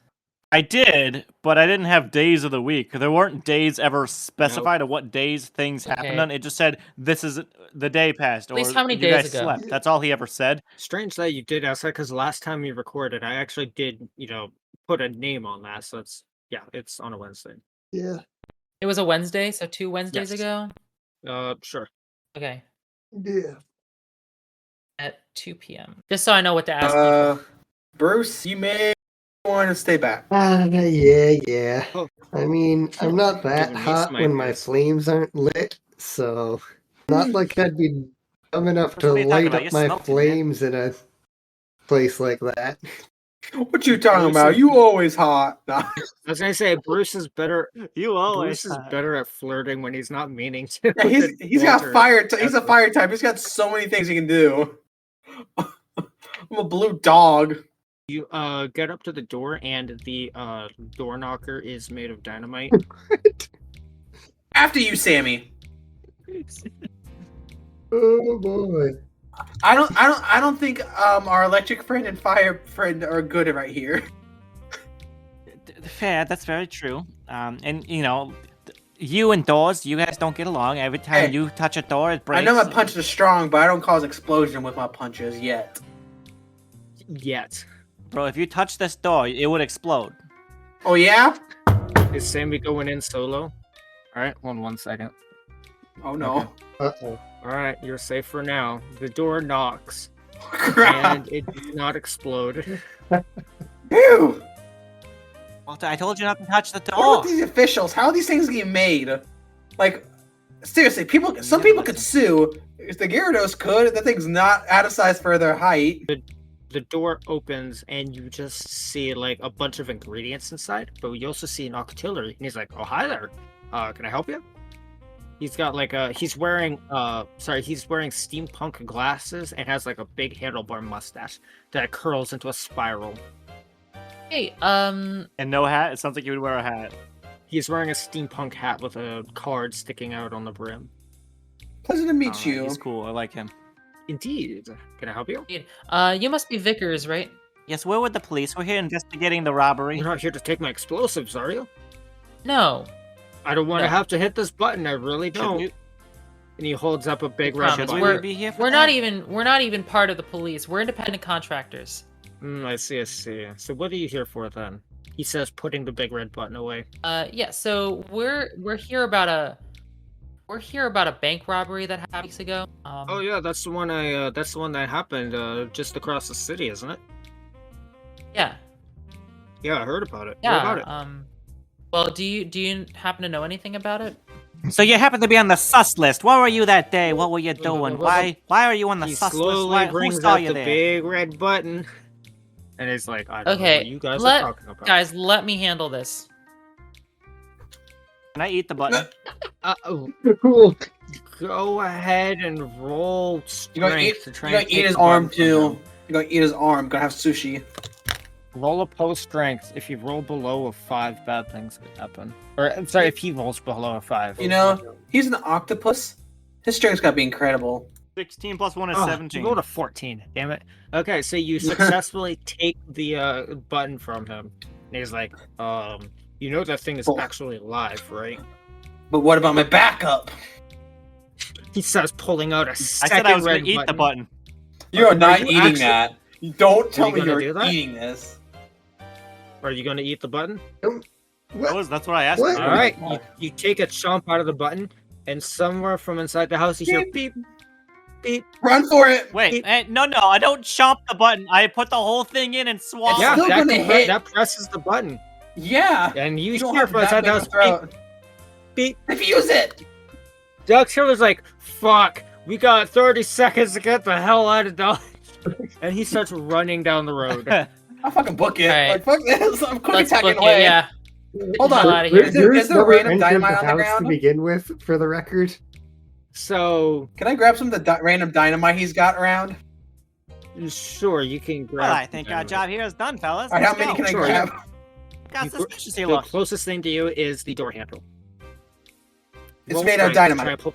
I did, but I didn't have days of the week. There weren't days ever specified of what days things happened Okay. on. It just said this is the day passed, At or least how many you days guys ago? slept. That's all he ever said. Strange that you did ask that because last time we recorded, I actually did, put a name on that. So it's on a Wednesday. Yeah. It was a Wednesday, so 2 Wednesdays Yes. ago. Sure. Okay, Yeah. at 2 p.m. Just so I know what to ask people. Bruce, you may want to stay back. Yeah. Oh. I mean, I'm not that Giving me hot when my smikers. flames aren't lit, so not like I'd be dumb enough What to are you talking light about? up You're my smoking, man. flames in a place like that. What you talking Bruce about? is- You always hot. Nah. I was gonna say Bruce is better. You always. Bruce is better at flirting when he's not meaning to. Yeah, he's got fire. He's a fire type. He's got so many things he can do. I'm a blue dog. You get up to the door and the door knocker is made of dynamite. After you, Sammy. Oh boy. I don't think our electric friend and fire friend are good right here. Fair, that's very true. And you and doors, you guys don't get along. Every time Hey, you touch a door, it breaks. I know my punches are strong, but I don't cause explosion with my punches yet. Yet. Bro, if you touch this door, it would explode. Oh yeah? Is Sammy going in solo? Alright, hold on 1 second. Oh no. Uh-oh. Alright, you're safe for now. The door knocks. Crap. And it does not explode. Ew. Walter, I told you not to touch the What door. about these officials? How are these things getting made? Like, seriously, some people could sue. If the Gyarados could, that thing's not out of size for their height. The door opens and you just see like a bunch of ingredients inside, but you also see an octillery. And he's like, "Oh, hi there. Can I help you?" He's got like he's wearing steampunk glasses and has like a big handlebar mustache that curls into a spiral. Hey, And no hat? It sounds like you would wear a hat. He's wearing a steampunk hat with a card sticking out on the brim. Pleasure to meet Alright, you. He's cool. I like him. Indeed. Can I help you? you must be Vickers, right? Yes, we're with the police. We're here investigating the robbery. You're not here to take my explosives, are you? No. I don't want to No. have to hit this button. I really don't. you- And he holds up a big red promise, Should button. we we're- be here for We're that? not even part of the police. We're independent contractors. I see. So what are you here for then? He says, putting the big red button away. Yeah, so we're here about a bank robbery that happened weeks ago. Oh yeah, that's the one that happened just across the city, isn't it? Yeah. Yeah, I heard about it. Yeah. What about it? Well, do you happen to know anything about it? So you happen to be on the sus list. Where were you that day? What were you doing? Why are you on the He sus list? slowly Who brings saw out you the there? big red button, and he's like, "I don't know Okay, what you guys let- are talking about." Guys, let me handle this. Can I eat the button? Cool. Go ahead and roll You're gonna strength eat, to try you're and gonna eat take his the button arm from too. him. You're gonna eat his arm. Gonna have sushi. Roll a post strength. If you roll below a 5, bad things could happen. Or I'm sorry, if he rolls below a 5. You know, he's an octopus. His strength's gotta be incredible. 16 plus 1 is Oh, 17. You rolled a 14. Damn it. Okay, so you successfully take the button from him. And he's like, you know that thing is Oh. actually alive, right? But what about my backup? He starts pulling out a I second said I was red going to eat the button. You are not you eating actually- that. You don't tell you me gonna you're do that? eating this. Are you going to eat the button? That's what I asked. What? you. All right. You take a chomp out of the button, and somewhere from inside the house, you hear beep, beep. Run for it. Wait, no, I don't chomp the button. I put the whole thing in and swallow. Yeah, still that, gonna hit. that presses the button, Yeah. and you You don't hear have from that inside the big house a throat. beep. Defuse it. Doug Taylor's like, "Fuck, we got 30 seconds to get the hell out of Dodge," and he starts running down the road. I'll fucking book it. Alright. Like fuck this. I'm quick Let's attacking book away. it. Yeah. Hold on. Hell outta here. Is there never random entered dynamite the on the house ground? to begin with, for the record. So, Can I grab some of the random dynamite he's got around? sure, you can grab. Well, I think our job here is done, fellas. Alright, how Let's many go. can I Sure, grab? Got You- suspicious here, The look. closest thing to you is the door handle. It's roll made out of strength to dynamite. try and pull-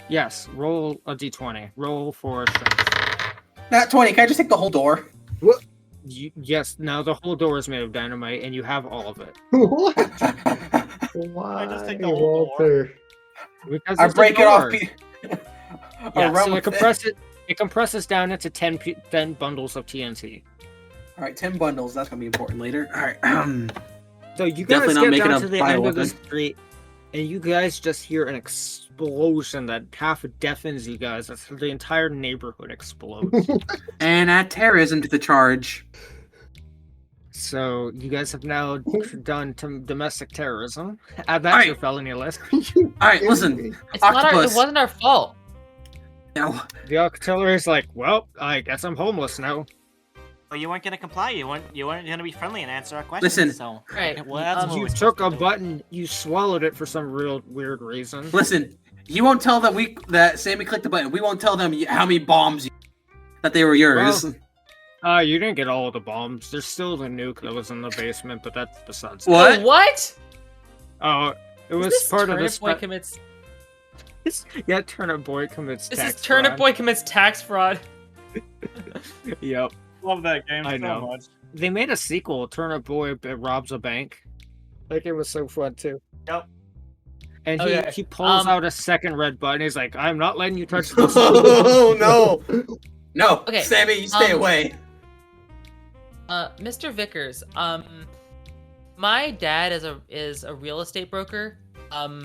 Yes, roll a d20. Roll for strength. Not 20. Can I just take the whole door? Yes, now the whole door is made of dynamite, and you have all of it. What? I just Why, take the whole door. Walter? Because I it's a break it off. door. I'll Yeah, run so with it compresses down into 10 bundles of TNT. All right, 10 bundles. That's gonna be important later. All right. So you Definitely guys not get making down a to the end of the bioweapon. street, and you guys just hear an explosion that half deafens you guys. That's the entire neighborhood explodes. And add terrorism to the charge. So you guys have now done domestic terrorism. Add that All to your right. felony list. All right, listen. It's not our. It Octopus. wasn't our fault. Now, The artillery's like, well, I guess I'm homeless now. Well, you weren't gonna comply. You weren't gonna be friendly and answer our questions. Listen. So Right. well, that's what You we're took a supposed to do. button, you swallowed it for some real weird reason. listen. You won't tell them that Sammy clicked the button. We won't tell them how many bombs that they were yours. You didn't get all of the bombs. There's still the nuke that was in the basement, but that's besides. What? Oh, what? Oh, it was This part of Turnip the Boy commits. Yeah, Turnip Boy commits This tax is Turnip fraud. Boy commits tax fraud. Yep. Love that game I so know. much. They made a sequel, Turnip Boy robs a bank. Like, it was so fun, too. Yep. And Okay, he pulls out a second red button. He's like, I'm not letting you touch this. Oh no! No, Okay, Sammy, you stay away. Mr. Vickers, my dad is a real estate broker.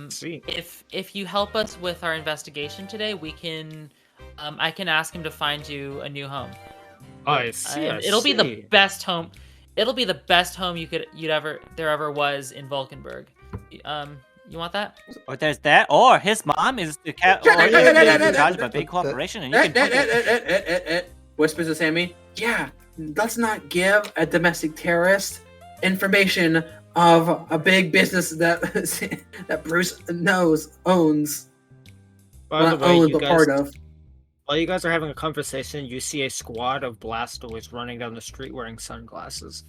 See. If you help us with our investigation today, we can, I can ask him to find you a new home. I see. I It'll be the see. best home. It'll be the best home there ever was in Vulcanburg. You want that? Or there's that, or his mom is the cat, or he's in charge of a big corporation, and you can punch it. Whispers to Sammy. Yeah, let's not give a domestic terrorist information of a big business that that Bruce owns. By the Not way, owns, you but guys, part of. while you guys are having a conversation, you see a squad of Blastoids running down the street wearing sunglasses.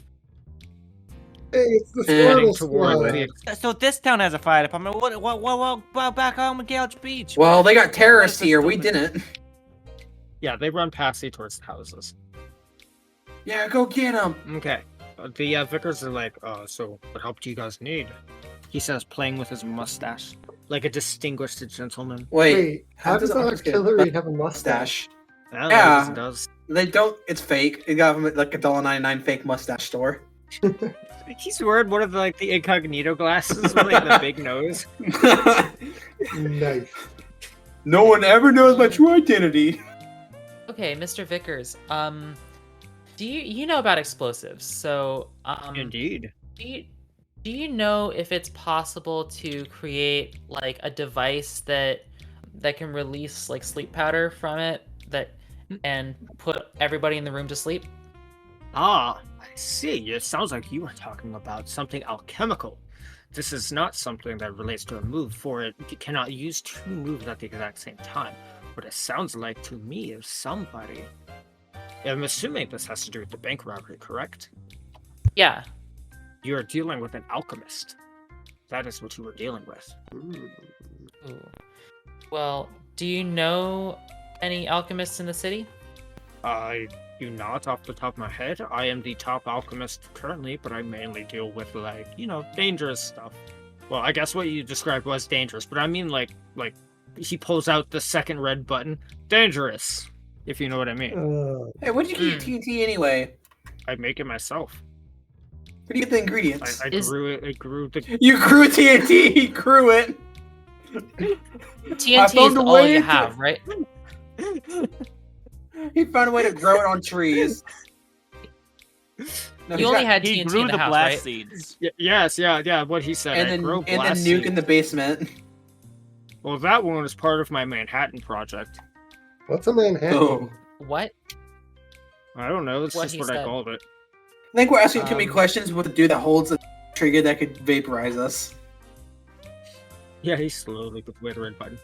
Hey, it's the Heading Squirtle toward Squad. the So this town has a fire department. What back home in Gouge Beach? Well, they got terrorists That's here. We stupid. didn't. Yeah, they run past you towards the houses. Yeah, go get them. Okay. The Vickers are like, so what help do you guys need? He says, playing with his mustache. Like a distinguished gentleman. Wait, how does the the artillery have a mustache? mustache? I don't Yeah. know, it does. They don't. It's fake. It got them at like $1.99 fake mustache store. He's wearing one of the incognito glasses with like the big nose. Nice. No one ever knows my true identity. Okay, Mr. Vickers. Do you know about explosives? So, Indeed. do you know if it's possible to create like a device that can release like sleep powder from it and put everybody in the room to sleep? Ah, I see. It sounds like you were talking about something alchemical. This is not something that relates to a move, for it you cannot use two moves at the exact same time. What it sounds like to me is somebody. I'm assuming this has to do with the bank robbery, correct? Yeah. You're dealing with an alchemist. That is what you were dealing with. Ooh. Well, do you know any alchemists in the city? I do not off the top of my head. I am the top alchemist currently, but I mainly deal with dangerous stuff. Well, I guess what you described was dangerous, but I mean like he pulls out the second red button. Dangerous, if you know what I mean. Hey, where'd you get your TNT anyway? I make it myself. Where do you get the ingredients? I grew it. I grew the. You grew TNT. He grew it. TNT is found a all way you to- have, right? He found a way to grow it on trees. No, You he's only got- had He TNT grew in the the house, blast right? seeds. Yeah. What he said. I and grow then blast nuke in the seeds. basement. Well, that one was part of my Manhattan project. What's a Manhattan? Oh. What? I don't know. That's What just he what I said. called it. I think we're asking too many Um, questions with the dude that holds a trigger that could vaporize us. Yeah, he slowly put the red button.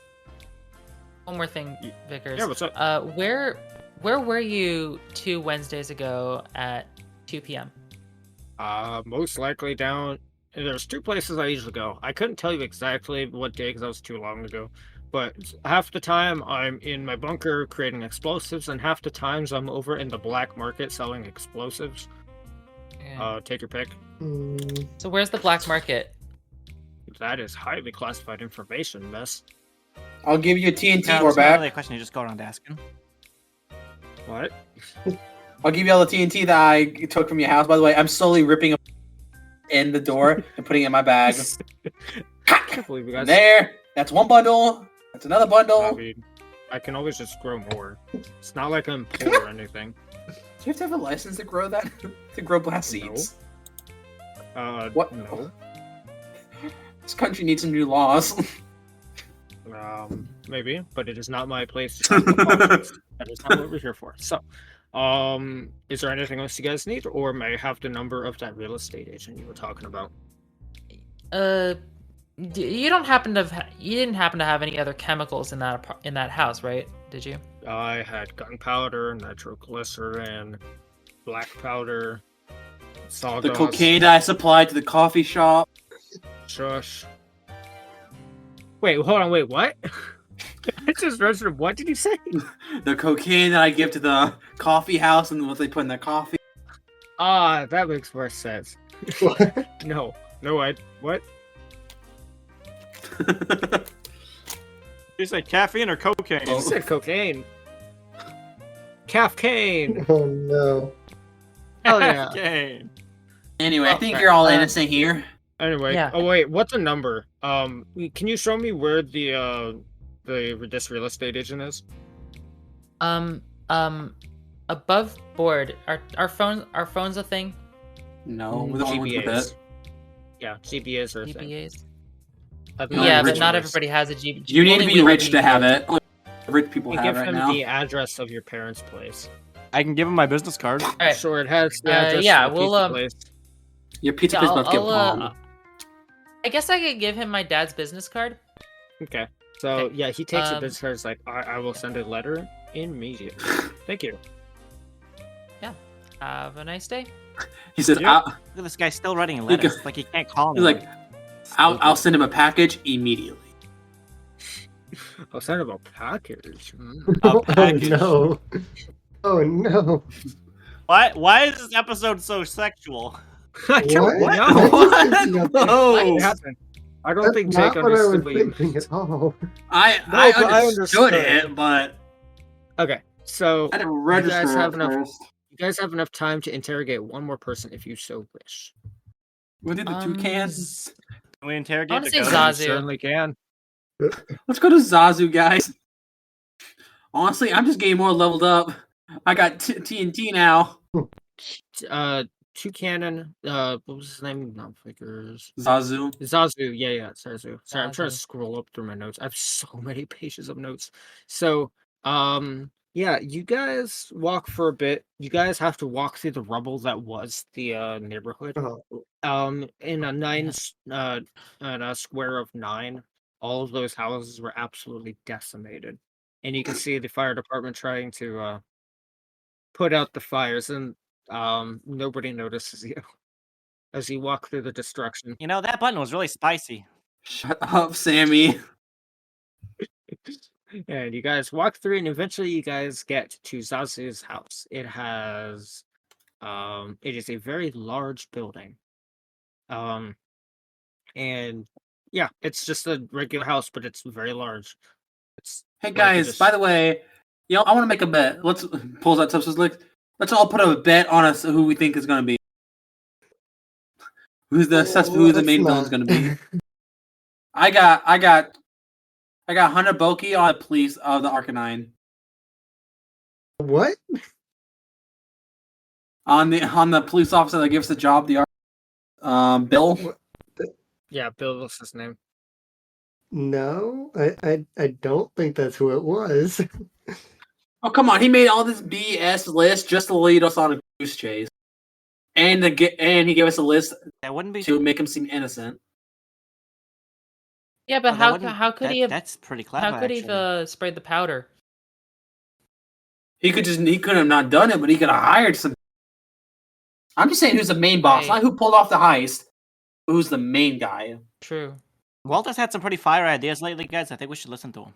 One more thing, Vickers. Yeah, what's up? Where were you 2 Wednesdays ago at 2 p.m.? Most likely down there's two places I usually go. I couldn't tell you exactly what day because that was too long ago. But half the time I'm in my bunker creating explosives, and half the times I'm over in the black market selling explosives. Yeah. Take your pick. So where's the black market? That is highly classified information, miss. I'll give you a TNT No, or it's not back. really a question. You just go around asking. What? I'll give you all the TNT that I took from your house. By the way, I'm slowly ripping in the door and putting it in my bag. I can't believe you guys. There. That's one bundle. That's another I bundle. mean, I can always just grow more. It's not like I'm poor or anything. Do you have to have a license to grow that? To grow blast No. seeds? What? What? No. This country needs some new laws. Maybe, but it is not my place to talk about politics. That is not what we're here for. So, is there anything else you guys need, or may I have the number of that real estate agent you were talking about? You don't happen to you didn't happen to have any other chemicals in that house, right? Did you? I had gunpowder, nitroglycerin, black powder, sawdust. The cocaine that I supplied to the coffee shop. Shush. Wait, hold on, wait, what? I just registered. What did you say? The cocaine that I give to the coffee house and what they put in their coffee. Ah, that makes more sense. What? No, what? You say caffeine or cocaine? You said cocaine. Caffeine. Oh no. Hell yeah. Cocaine. Anyway, I think you're all uh, innocent here. Anyway, Yeah. oh wait, what's a number? Can you show me where this real estate agent is? Above board. Our phones a thing? No, we're the only ones with GBAs. it. Yeah, GBAs are a thing. GBAs. No, Yeah, rich but not ones. everybody has a GB. You need to only be we rich have to have GBAs. it. Only rich people You have give it right him now. the address of your parents' place. I can give him my business card. All right. Sure, it has the Uh, address yeah, of the we'll, pizza place. Your pizza Yeah, place about to get bombed. I guess I could give him my dad's business card. Okay. So Okay. yeah, he takes your Um, business card. It's like I will send a letter immediately. Thank you. Have a nice day. He said, Yep. Look at this guy still writing letters. Like he can't call he's me. like, I'll send him a package immediately. I'll send him a package. Oh package. no. Oh no. Why is this episode so sexual? I don't What? know. What? What Oh, happened? I don't That's think not Jake what I was understood what you thinking meant. at all. I but I understood understood. it, but Okay, so I didn't you register guys have it enough. first. You guys have enough time to interrogate one more person if you so wish. We did the toucans. Can we interrogate I wanna say Dakota? Zazu. You certainly can. Let's go to Zazu, guys. Honestly, I'm just getting more leveled up. I got TNT now. Two cannon. What was his name? Not figures. Zazu. Zazu. Yeah, Zazu. Sorry, I'm trying to Zazu. scroll up through my notes. I have so many pages of notes. So, yeah, you guys walk for a bit. You guys have to walk through the rubble that was the neighborhood. Oh, In a square of 9, all of those houses were absolutely decimated, and you can see the fire department trying to put out the fires, and nobody notices you as you walk through the destruction. You know, that button was really spicy. Shut up, Sammy. And you guys walk through, and eventually you guys get to Zazu's house. It has, it is a very large building. And yeah, it's just a regular house, but it's very large. It's Hey like guys, just- by the way, I want to make a bet. Let's pull that substance. Let's all put a bet on us who we think is going to be. Who the main villain's going to be? I got 100 Boki on the police of the Arcanine. what? On the police officer that gives the job, the Bill. Yeah, Bill was his name. No, I don't think that's who it was. Oh come on, he made all this BS list just to lead us on a goose chase, and he gave us a list That wouldn't be. to make him seem innocent. Yeah, but Oh, that wouldn't- how could that- he have That's pretty clever. how could he have sprayed the powder? He could have not done it, but he could have hired some. I'm just saying who's the main boss, Right. not who pulled off the heist. who's the main guy. True. Walter's had some pretty fire ideas lately, guys. I think we should listen to him.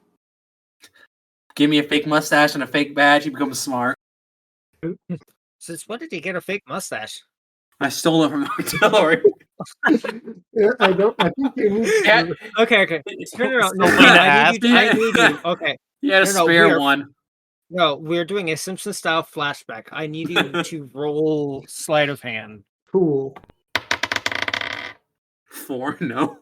Give me a fake mustache and a fake badge, he becomes smart. Since when did he get a fake mustache? I stole it from artillery. Yeah, I think you need Yeah, to. Okay. No, Selena I need you. asked. I need you. Okay. he had a No, spare we're- one. No, we're doing a Simpson style flashback. I need you to roll sleight of hand. Cool. 4, no.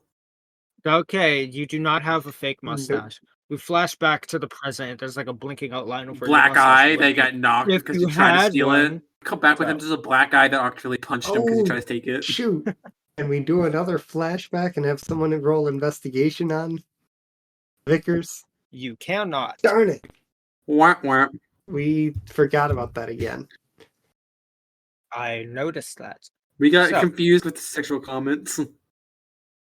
Okay, you do not have a fake Nope. mustache. We flash back to the present. There's like a blinking outline of where your Black mustache eye is that looking. got knocked If because you he tried to had steal one, it. Come back with him. so- There's a black guy that actually punched him because he Oh, tried to take it. Shoot. Can we do another flashback and have someone roll investigation on Vickers? You cannot. Darn it. Womp womp. We forgot about that again. I noticed that. We got So- confused with the sexual comments.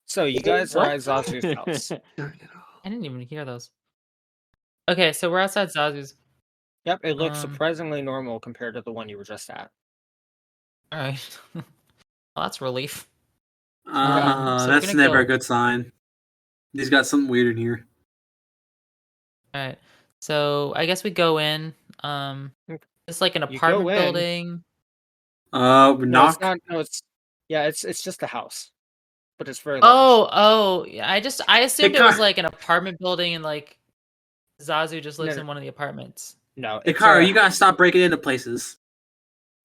So you guys are at Zazu's house. Darn it all. I didn't even hear those. Okay, so we're outside Zazu's. Yep, it looks Um, surprisingly normal compared to the one you were just at. All right. Well, that's relief. so we're That's gonna never go. a good sign. He's got something weird in here. All right. So I guess we go in. It's like an You apartment go in. building. No, Knock. it's not. No, it's just a house, but it's very large. Oh, yeah. I assumed it was Hikaru- like an apartment building and like Zazu just lives No. in one of the apartments. No, it's Hikaru, you gotta stop breaking into places.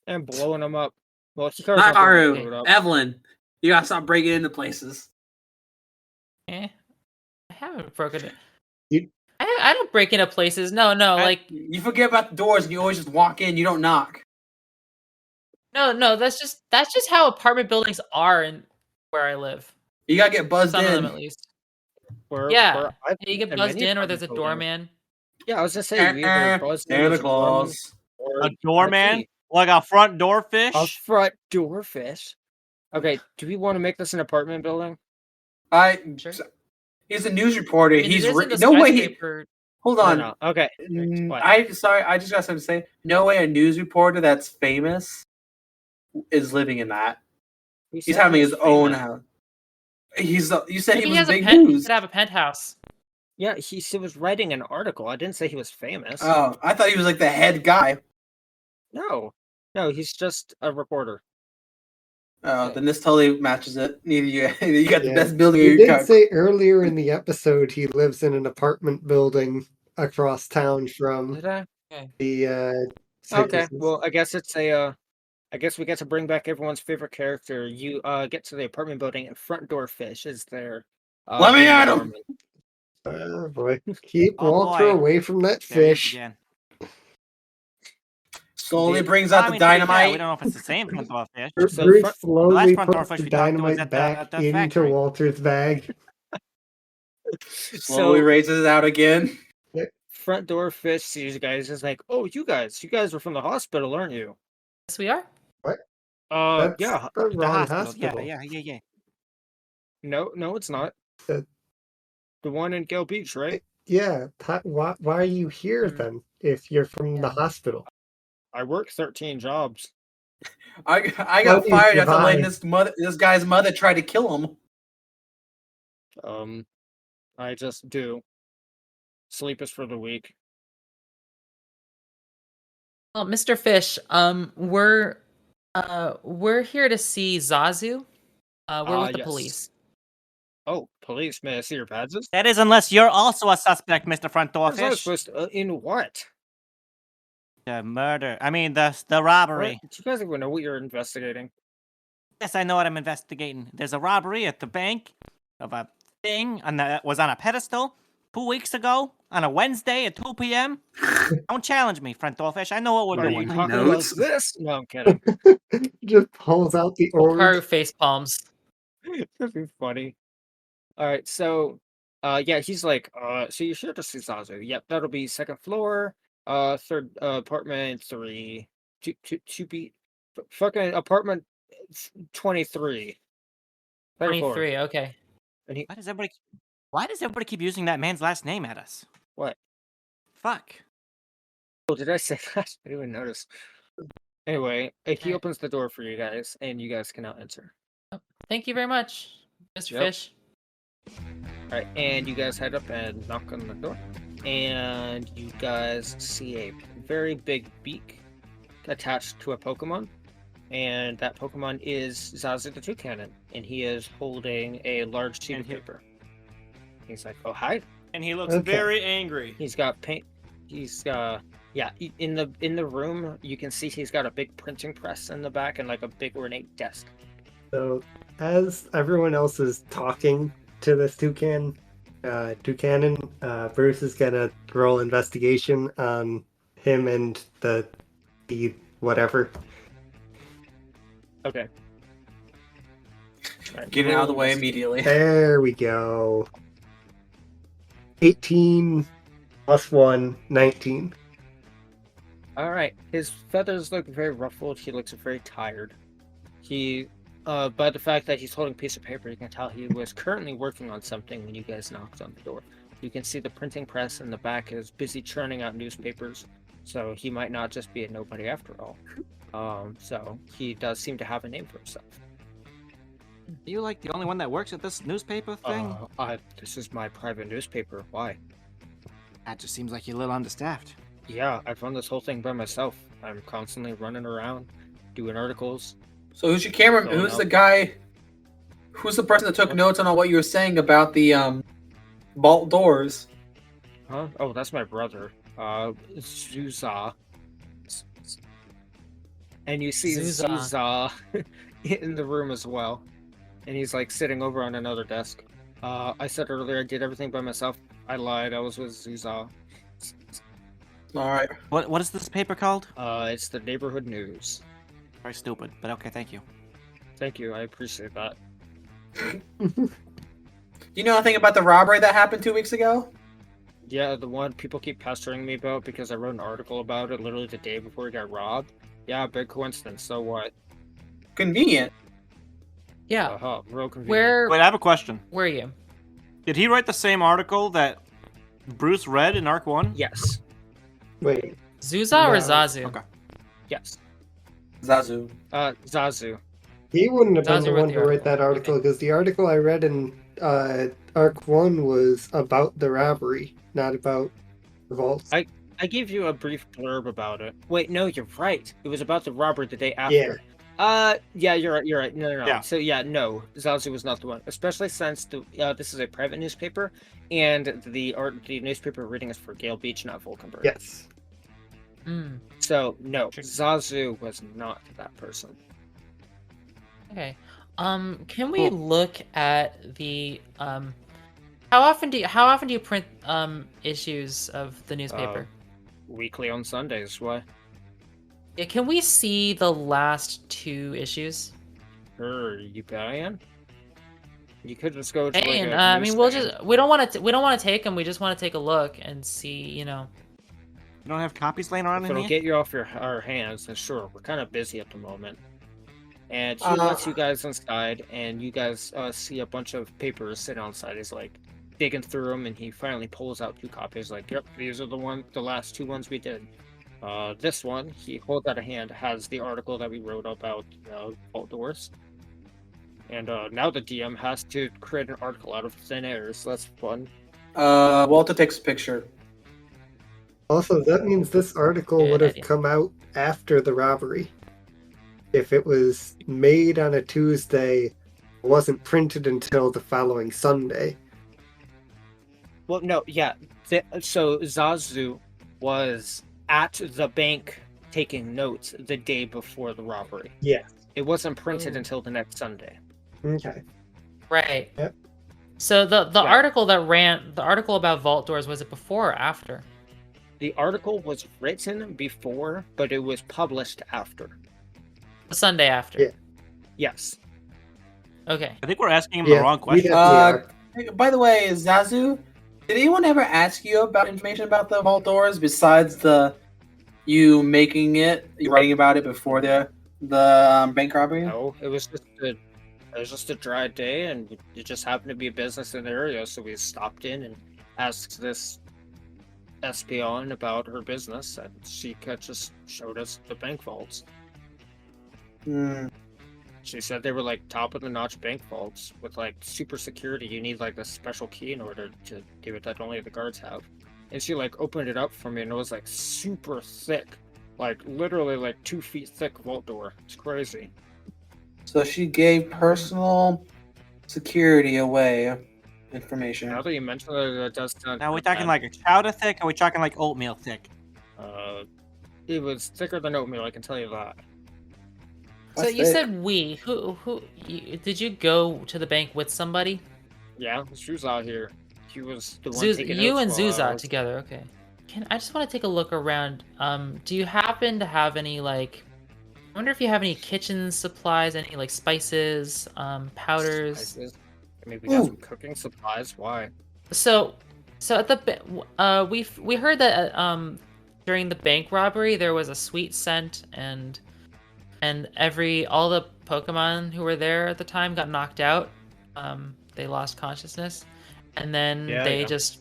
and blowing them up. Well, Hikaru's not gonna Hikaru, blow it up. Evelyn, you gotta stop breaking into places. I haven't broken it. You- I don't break into places. No, like You forget about the doors and you always just walk in, you don't knock. no. That's just how apartment buildings are in where I live. You gotta get buzzed Some of them in. at least. Where You get in buzzed many in, or there's a apartment buildings- doorman. Yeah, I was just saying, you either buzzed in Santa with a Claus. or A doorman? key. Like a front door fish? A front door fish. Okay, do we want to make this an apartment building? Sure. He's a news reporter. I mean, He's it isn't a no way. skyscraper. Hold No, on. no. Okay. What? I just got something to say. No way a news reporter that's famous is living in that. Who He's said having he his was own famous? house. You said Maybe he he was has a big he news. could have a penthouse. Yeah, he was writing an article. I didn't say he was famous. Oh, I thought he was like the head guy. No, he's just a reporter. Oh, then this totally matches it. Neither you got the Yeah. best building. You You did got. say earlier in the episode he lives in an apartment building across town from Did I? the Okay. circuses. Well, I guess it's a. I guess we get to bring back everyone's favorite character. You get to the apartment building, and front door fish is there. Let me at him! Oh boy. Keep Oh, Walter boy. away from that There he is fish. again. Slowly brings Well, out I the mean, to be fair, dynamite. We don't know if it's the same front door fish. So Bruce front- slowly front door puts fish the we talked to was dynamite at the- back at the into factory. Walter's bag. Slowly raises it out again. Front door fish sees you guys is like, oh, you guys are from the hospital, aren't you? Yes, we are. That's Yeah. the The wrong hospital. hospital. Yeah. No, it's not. The- The one in Gale Beach, right? Yeah. Why are you here Hmm. then if you're from the Yeah. hospital? I work 13 jobs. I How got do you fired after letting survive? this guy's mother try to kill him. I just do. Sleep is for the weak. Well, Mr. Fish, we're here to see Zazu. We're with the Yes. police. Oh, police, may I see your badges? That is unless you're also a suspect, Mr. Front Door Was I Fish. supposed to, in what? The murder. I mean, the robbery. What? Do you guys even know what you're investigating? Yes, I know what I'm investigating. There's a robbery at the bank of a thing that was on a pedestal 2 weeks ago on a Wednesday at 2 p.m. Don't challenge me, Front Door Fish. I know what we're Are doing. you My talking about notes? this? No, I'm kidding. Just pulls out the Hikaru orange. face palms. That'd be funny. All right, so, yeah, he's like, so you're sure to see Zazu? Yep, that'll be second floor, third apartment 3, fucking apartment 23. Third floor. 23. Okay. And he, Why does everybody keep using that man's last name at us? what? Fuck. Oh, did I say that? I didn't even notice. Anyway, he Alright. opens the door for you guys, and you guys can now enter. Thank you very much, Mr. Yep. Fish. Alright, and you guys head up and knock on the door. And you guys see a very big beak attached to a Pokemon. And that Pokemon is Zazu the Toucanon. And he is holding a large sheet of paper. He's like, oh, hi. And he looks Okay. very angry. He's got paint. He's in the room you can see he's got a big printing press in the back and like a big ornate desk. So, as everyone else is talking to this toucanon, Bruce is gonna roll investigation on him and the whatever. Okay. Alright, Get it out of the roll way investigate. immediately. There we go. 18 plus 1, 19. Alright, his feathers look very ruffled. He looks very tired. By the fact that he's holding a piece of paper, you can tell he was currently working on something when you guys knocked on the door. You can see the printing press in the back is busy churning out newspapers, so he might not just be a nobody after all. So he does seem to have a name for himself. Are you like the only one that works at this newspaper thing? This is my private newspaper. Why? That just seems like you're a little understaffed. Yeah, I've run this whole thing by myself. I'm constantly running around, doing articles. So who's your camera? Oh, Who's no. the guy? Who's the person that took notes on all what you were saying about the vault doors? Huh? Oh, that's my brother. Zuza. And you see Zuza. Zuza in the room as well. And he's like sitting over on another desk. I said earlier I did everything by myself. I lied. I was with Zuza. All right. What is this paper called? It's the neighborhood news. Very stupid, but okay, thank you. Thank you. I appreciate that. You know anything about the robbery that happened 2 weeks ago? Yeah, the one people keep pestering me about because I wrote an article about it literally the day before he got robbed. Yeah, big coincidence. So what? Convenient. Yeah. Real convenient. Where Wait, I have a question. were you? Did he write the same article that Bruce read in Arc 1? Yes. Wait, Zuza or No. Zazu? Okay. Yes. Zazu. Zazu. he wouldn't have been Zazu the wrote one the to write article. that article because the article I read in Arc 1 was about the robbery, not about the vaults. I gave you a brief blurb about it. Wait, no, you're right. It was about the robbery the day after. Yeah, you're right. You're right. No. Yeah. So yeah, no, Zazu was not the one. Especially since this is a private newspaper, and the newspaper reading is for Gale Beach, not Vulcanburg. Yes. Hmm. So no, Zazu was not that person. Okay. Can we look at the how often do you print issues of the newspaper? Weekly on Sundays. Why? Yeah, can we see the last 2 issues? Sure, you can. You could just go to like And a I mean, we'll newsstand. just we don't want to take them. We just want to take a look and see, you know. You don't have copies laying around If in it'll here? get you off our hands, then sure. We're kind of busy at the moment. And he lets you guys inside, and you guys see a bunch of papers sitting outside. He's like digging through them, and he finally pulls out 2 copies. Like, yep, these are the last 2 ones we did. This one, he holds out a hand, has the article that we wrote about vault doors. And now the DM has to create an article out of thin air, so that's fun. Walter takes a picture. Also, that means this article Good would have idea. come out after the robbery. If it was made on a Tuesday, it wasn't printed until the following Sunday. Well, no, yeah. So Zazu was at the bank taking notes the day before the robbery. Yeah. It wasn't printed Oh. until the next Sunday. Okay. Right. Yep. So the Yeah. article the article about vault doors, was it before or after? The article was written before, but it was published after. The Sunday after. Yeah. Yes. Okay. I think we're asking him Yeah, the wrong we question. definitely are. By the way, Zazu, did anyone ever ask you about information about the vault doors besides you writing about it before the bank robbery? No, it was just a dry day, and it just happened to be a business in the area, so we stopped in and asked this Espion about her business, and she just showed us the bank vaults. Hmm. She said they were like top of the notch bank vaults with like super security. You need like a special key in order to do it that only the guards have. And she like opened it up for me and it was like super thick. Like literally like 2 feet thick vault door. It's crazy. So she gave personal security away information. Now that you mention it, that does sound. Now, are we talking like a chowder thick, or are we talking like oatmeal thick? It was thicker than oatmeal, I can tell you that. So That's you thick. said we. Did you go to the bank with somebody? Yeah, she was out here. She was the one Zuz, taking you notes and while I Zuza was- together. Okay. I just want to take a look around. Do you happen to have any like? I wonder if you have any kitchen supplies, any like spices, powders. Spices. I mean, we got Ooh. some cooking supplies. Why? So at the we heard that during the bank robbery there was a sweet scent and all the Pokemon who were there at the time got knocked out. They lost consciousness, and then Yeah, they yeah. just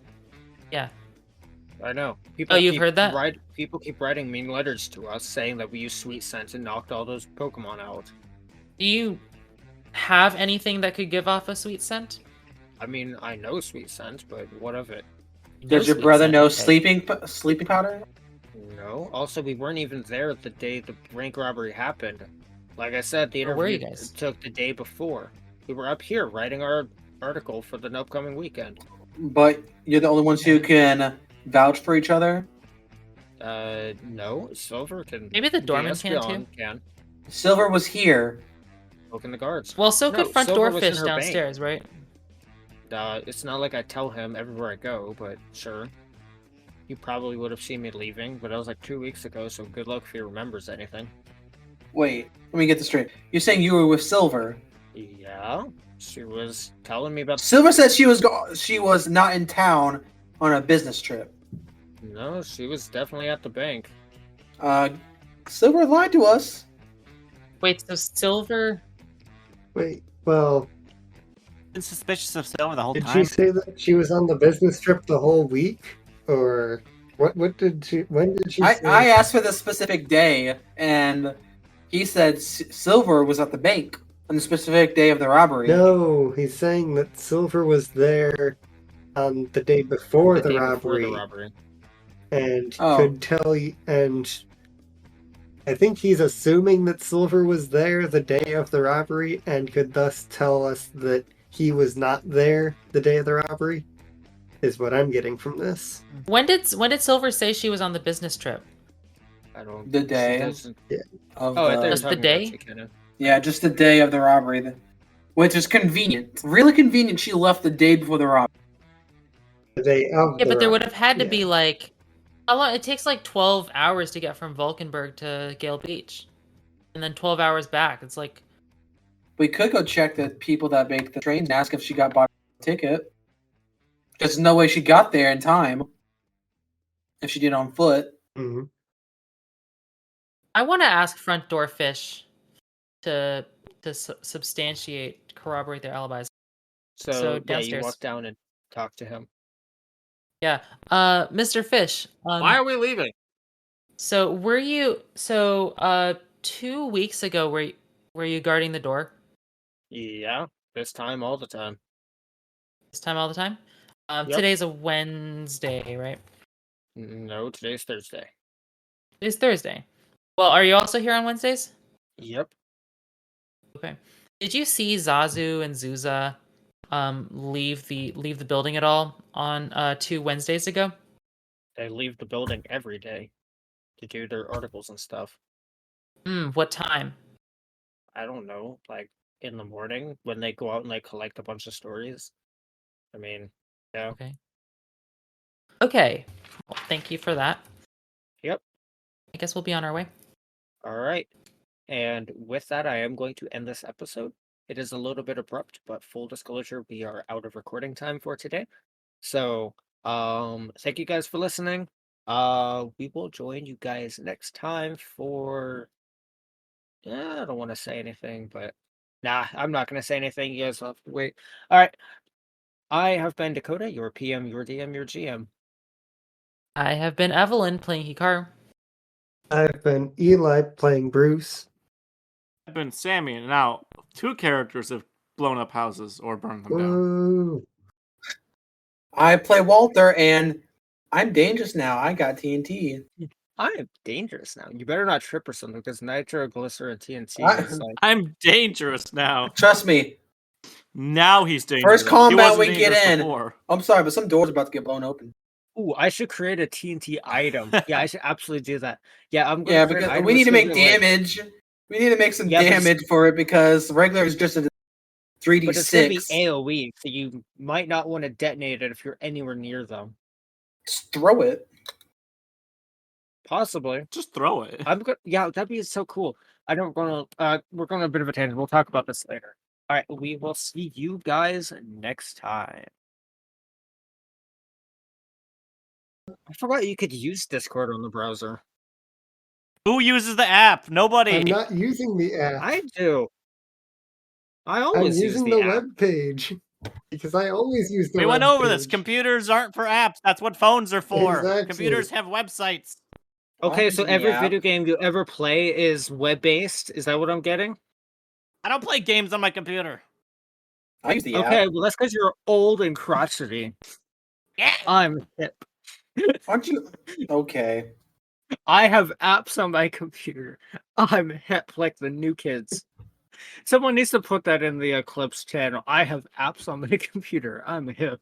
I know. People Oh, you've keep heard that? People keep writing mean letters to us saying that we use sweet scent and knocked all those Pokemon out. Do you have anything that could give off a sweet scent? I mean, I know sweet scent, but what of it? Does your sweet brother scent, know okay. sleeping powder? No. Also, we weren't even there the day the bank robbery happened. Like I said, the Where were you interview guys? took the day before. We were up here writing our article for the upcoming weekend. But you're the only ones who can vouch for each other. No. Silver can. Maybe the doorman can Espeon too. Can. Silver was here. Open the guards. Well, so No, could front Silver door was in fish her bank. downstairs, right? It's not like I tell him everywhere I go, but sure. You probably would have seen me leaving, but that was like 2 weeks ago, so good luck if he remembers anything. Wait, let me get this straight. You're saying you were with Silver. Yeah, she was telling me about. Silver said she was not in town on a business trip. No, she was definitely at the bank. Silver lied to us. Wait, so Silver? Wait, well, Been suspicious of Silver the whole did time. she say that she was on the business trip the whole week? Or what did she, when did she say? I asked for the specific day, and he said Silver was at the bank on the specific day of the robbery. No, he's saying that Silver was there on the day before the day robbery. Before the robbery. And Oh. could tell you, and I think he's assuming that Silver was there the day of the robbery and could thus tell us that he was not there the day of the robbery, is what I'm getting from this. When did Silver say she was on the business trip? I don't. The she day. doesn't- Of Oh, I thought you were Just the talking day? about Chikana. yeah, just the day of the robbery, which is convenient. Really convenient. She left the day before the robbery. The day of Yeah, the but there would robbery, have had to yeah. be like how long? It takes like 12 hours to get from Vulcanburg to Gale Beach, and then 12 hours back. It's like We could go check the people that make the train and ask if she got bought a ticket. There's no way she got there in time. If she did on foot. Mhm. I want to ask front door fish to substantiate, corroborate their alibis. So, So, yeah, you downstairs. walk down and talk to him. Yeah, Mr. Fish. Why are we leaving? So were you 2 weeks ago were you guarding the door Yeah, this time, all the time. this time all the time? Yep. Today's a Wednesday, right? No, today's Thursday. It's Thursday. Well, are you also here on Wednesdays? Yep. Okay. Did you see Zazu and Zuza leave the building at all on 2 Wednesdays ago? They leave the building every day to do their articles and stuff. What time? I don't know, like in the morning when they go out and like collect a bunch of stories. I mean, yeah. Okay. Okay. Well, thank you for that. Yep. I guess we'll be on our way. All right. And with that, I am going to end this episode. It is a little bit abrupt, but full disclosure, we are out of recording time for today. So, thank you guys for listening. We will join you guys next time for I don't want to say anything, but nah, I'm not going to say anything. You guys will have to wait. All right. I have been Dakota, your PM, your DM, your GM. I have been Evelyn playing Hikaru. I've been Eli playing Bruce. I've been Sammy, and now 2 characters have blown up houses or burned them down. Woo. I play Walter, and I'm dangerous now. I got TNT. I am dangerous now. You better not trip or something because nitroglycerin TNT is like. I'm dangerous now. Trust me. Now he's dangerous. First combat He wasn't we get dangerous in. before. I'm sorry, but some doors are about to get blown open. Ooh, I should create a TNT item. Yeah, I should absolutely do that. Yeah, I'm. Yeah, create an because item we need to that's make gonna be like- damage. We need to make some Yeah, but- damage for it because regular is just a 3d6. But it's gonna be AOE, so you might not want to detonate it if you're anywhere near them. Just throw it. Possibly. Just throw it. I'm good. Yeah, that'd be so cool. I don't want to. We're going on a bit of a tangent. We'll talk about this later. All right, we will see you guys next time. I forgot you could use Discord on the browser. Who uses the app? Nobody. I'm not using the app. I do. I I'm always use using the the app. web page because I always use the We web went over this. page. Computers aren't for apps. That's what phones are for. Exactly. Computers have websites. Okay, so using the every app. video game you ever play is web-based. Is that what I'm getting? I don't play games on my computer. I use the Okay, app. well that's because you're old and crotchety. Yeah. I'm hip. Aren't you? Okay. I have apps on my computer. I'm hip like the new kids. Someone needs to put that in the Eclipse channel. I have apps on my computer. I'm hip.